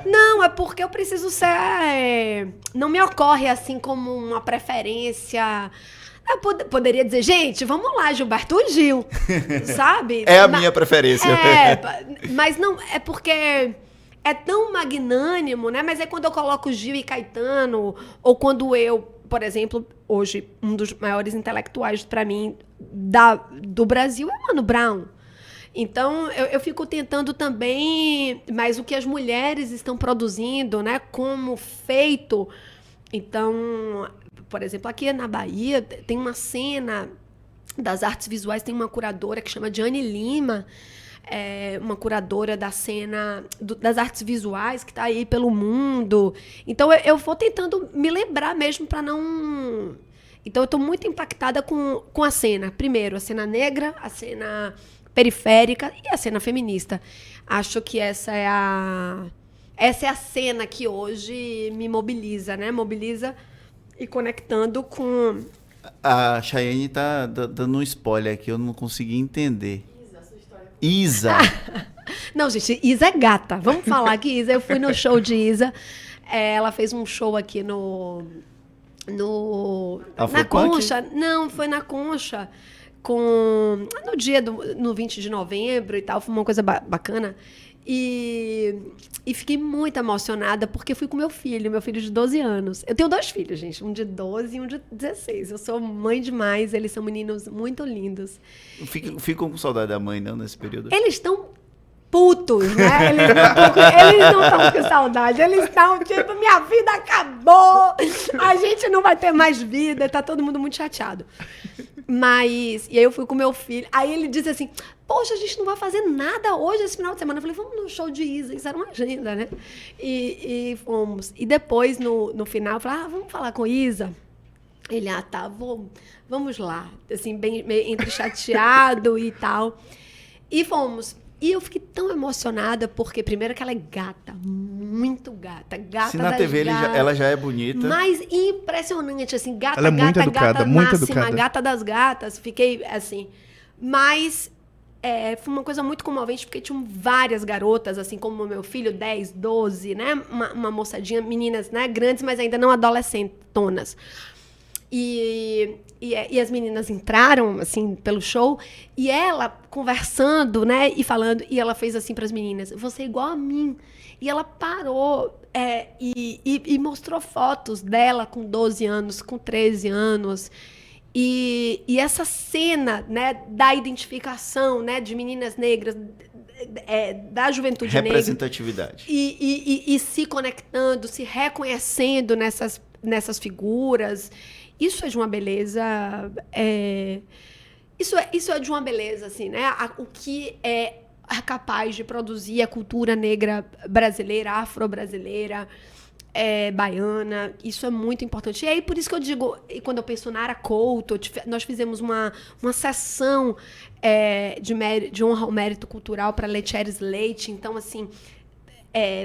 Não, é porque eu preciso ser... Não me ocorre assim como uma preferência... Eu poderia dizer, gente, vamos lá, Gilberto Gil, sabe? É a minha preferência. Mas não, é porque é tão magnânimo, né? Mas é quando eu coloco Gil e Caetano, ou quando eu, por exemplo, hoje, um dos maiores intelectuais para mim do Brasil é Mano Brown. Então, eu fico tentando também, mas o que as mulheres estão produzindo, né? Como feito. Então... Por exemplo, aqui na Bahia tem uma cena das artes visuais, tem uma curadora que chama Diane Lima. uma curadora da cena das artes visuais que está aí pelo mundo. Então, eu vou tentando me lembrar mesmo para não... Então, eu estou muito impactada com a cena. Primeiro, a cena negra, a cena periférica e a cena feminista. Acho que essa é a cena que hoje me mobiliza, né? Mobiliza e conectando com... A Chayane tá dando um spoiler aqui, eu não consegui entender. Isa. Não, gente, Isa é gata. Vamos falar que Isa... Eu fui no show de Isa. Ela fez um show aqui na Concha. Não, foi na Concha. No 20 de novembro e tal. Foi uma coisa bacana. E fiquei muito emocionada porque fui com meu filho de 12 anos. Eu tenho 2 filhos, gente, um de 12 e um de 16. Eu sou mãe demais, eles são meninos muito lindos. Ficam com saudade da mãe, não, nesse período? Eles estão putos, né? Eles não estão com saudade, eles estão tipo, minha vida acabou, a gente não vai ter mais vida, tá todo mundo muito chateado. E aí eu fui com meu filho, aí ele disse assim, poxa, a gente não vai fazer nada hoje, esse final de semana. Eu falei, vamos no show de Isa, isso era uma agenda, né? E fomos. E depois, no final, eu falei, vamos falar com Isa? Ele, tá, vamos lá. Assim, bem entre chateado e tal. E fomos. E eu fiquei tão emocionada, porque primeiro que ela é gata, muito gata. Gata. Se na TV ela já é bonita. Mas impressionante, assim, gata, ela é muito gata, educada, gata muito máxima, educada. Gata das gatas. Fiquei assim. Mas foi uma coisa muito comovente, porque tinham várias garotas, assim como o meu filho, 10, 12, né? Uma moçadinha, meninas, né? Grandes, mas ainda não adolescentonas. E as meninas entraram, assim, pelo show, e ela conversando, né, e falando, e ela fez assim para as meninas, você é igual a mim. E ela parou e mostrou fotos dela com 12 anos, com 13 anos. E essa cena, né, da identificação, né, de meninas negras, da juventude negra. Representatividade. E se conectando, se reconhecendo nessas figuras. Isso é de uma beleza... Isso é de uma beleza, assim, né? O que é capaz de produzir a cultura negra brasileira, afro-brasileira, baiana. Isso é muito importante. E aí, por isso que eu digo, quando eu penso na Nara Couto, nós fizemos uma sessão de honra ao mérito cultural para Letieres Leite. Então, assim...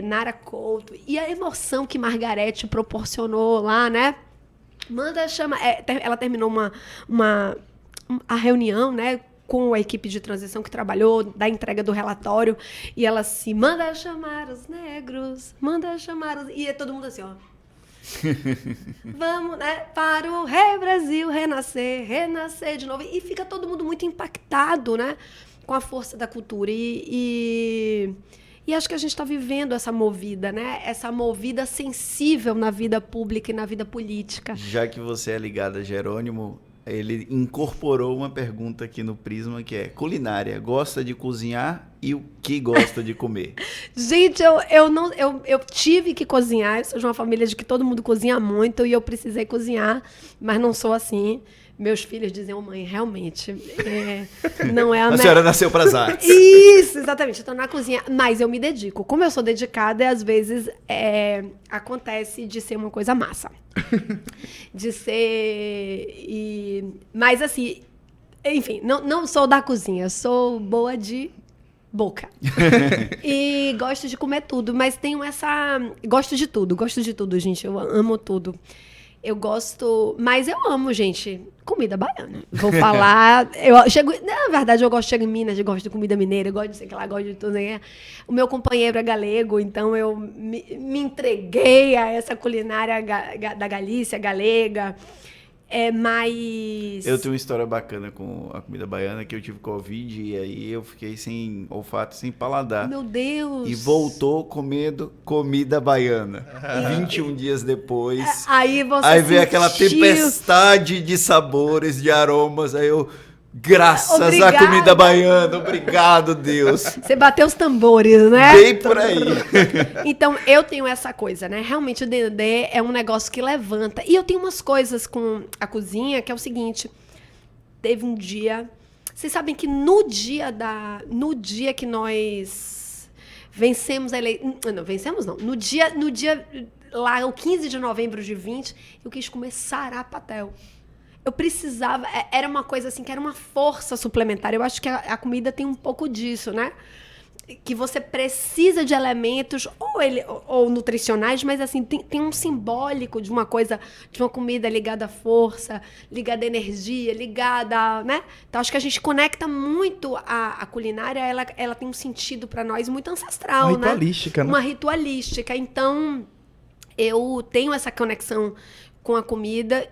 Nara Couto. E a emoção que Margarete proporcionou lá, né? Manda chama... ela terminou a reunião, né, com a equipe de transição que trabalhou, da entrega do relatório, e ela se manda chamar os negros, manda chamar os... E é todo mundo assim, ó. Vamos, né, para o Brasil renascer, renascer de novo. E fica todo mundo muito impactado, né, com a força da cultura. E acho que a gente está vivendo essa movida, né? Essa movida sensível na vida pública e na vida política. Já que você é ligada a Jerônimo, ele incorporou uma pergunta aqui no Prisma, que é culinária. Gosta de cozinhar e o que gosta de comer? Gente, eu tive que cozinhar. Eu sou de uma família de que todo mundo cozinha muito e eu precisei cozinhar, mas não sou assim. Meus filhos dizem, mãe, realmente, não é a... A senhora nasceu para as artes. Isso, exatamente. Eu estou na cozinha, mas eu me dedico. Como eu sou dedicada, às vezes acontece de ser uma coisa massa. De ser... Mas, assim, enfim, não sou da cozinha, sou boa de boca. E gosto de comer tudo, mas tenho essa... Gosto de tudo, gente. Eu amo tudo. Eu gosto... Mas eu amo, gente, comida baiana. Vou falar... Na verdade, eu gosto de chegar em Minas, eu gosto de comida mineira, eu gosto de, sei lá, gosto de tudo. Né? O meu companheiro é galego, então eu me entreguei a essa culinária da Galícia, galega. Mas... Eu tenho uma história bacana com a comida baiana, que eu tive Covid e aí eu fiquei sem olfato, sem paladar. Meu Deus! E voltou comendo comida baiana. 21 dias depois. Aí veio aquela tempestade de sabores, de aromas. Aí eu... Graças à comida baiana, obrigado, Deus. Você bateu os tambores, né? Bem por aí. Então, eu tenho essa coisa, né? Realmente, o D&D é um negócio que levanta. E eu tenho umas coisas com a cozinha, que é o seguinte. Teve um dia Vocês sabem que no dia que nós vencemos a eleição... Não, vencemos não. No dia lá, o 15 de novembro de 20, eu quis comer sarapatel. Eu precisava... Era uma coisa assim, que era uma força suplementar. Eu acho que a comida tem um pouco disso, né? Que você precisa de elementos ou nutricionais, mas assim, tem um simbólico de uma coisa, de uma comida ligada à força, ligada à energia, ligada, né? Então, acho que a gente conecta muito a culinária, ela tem um sentido para nós muito ancestral, uma ritualística, né? Uma ritualística. Então, eu tenho essa conexão com a comida,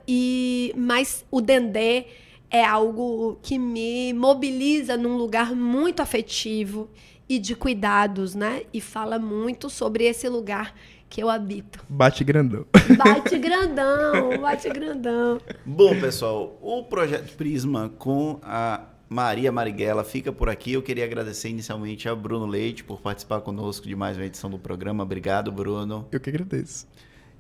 mas o dendê é algo que me mobiliza num lugar muito afetivo e de cuidados, né? E fala muito sobre esse lugar que eu habito. Bate grandão. Bate grandão, bate grandão. Bom, pessoal, o Projeto Prisma com a Maria Marighella fica por aqui. Eu queria agradecer inicialmente a Bruno Leite por participar conosco de mais uma edição do programa. Obrigado, Bruno. Eu que agradeço.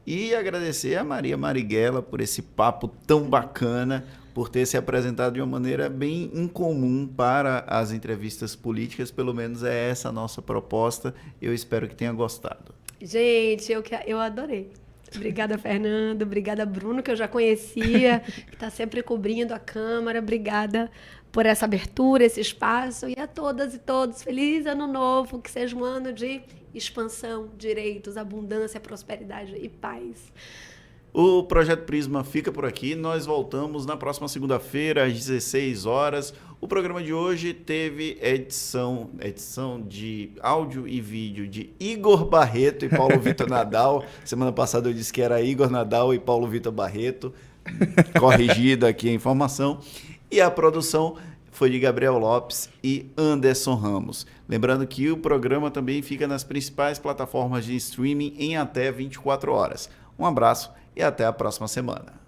E agradecer a Maria Marighella por esse papo tão bacana, por ter se apresentado de uma maneira bem incomum para as entrevistas políticas. Pelo menos é essa a nossa proposta. Eu espero que tenha gostado. Gente, eu adorei. Obrigada, Fernando. Obrigada, Bruno, que eu já conhecia, que está sempre cobrindo a Câmara. Obrigada por essa abertura, esse espaço. E a todas e todos, feliz ano novo, que seja um ano de expansão, direitos, abundância, prosperidade e paz. O Projeto Prisma fica por aqui. Nós voltamos na próxima segunda-feira, às 16 horas. O programa de hoje teve edição de áudio e vídeo de Igor Barreto e Paulo Vitor Nadal. Semana passada eu disse que era Igor Nadal e Paulo Vitor Barreto. Corrigida aqui a informação. E a produção foi de Gabriel Lopes e Anderson Ramos. Lembrando que o programa também fica nas principais plataformas de streaming em até 24 horas. Um abraço e até a próxima semana.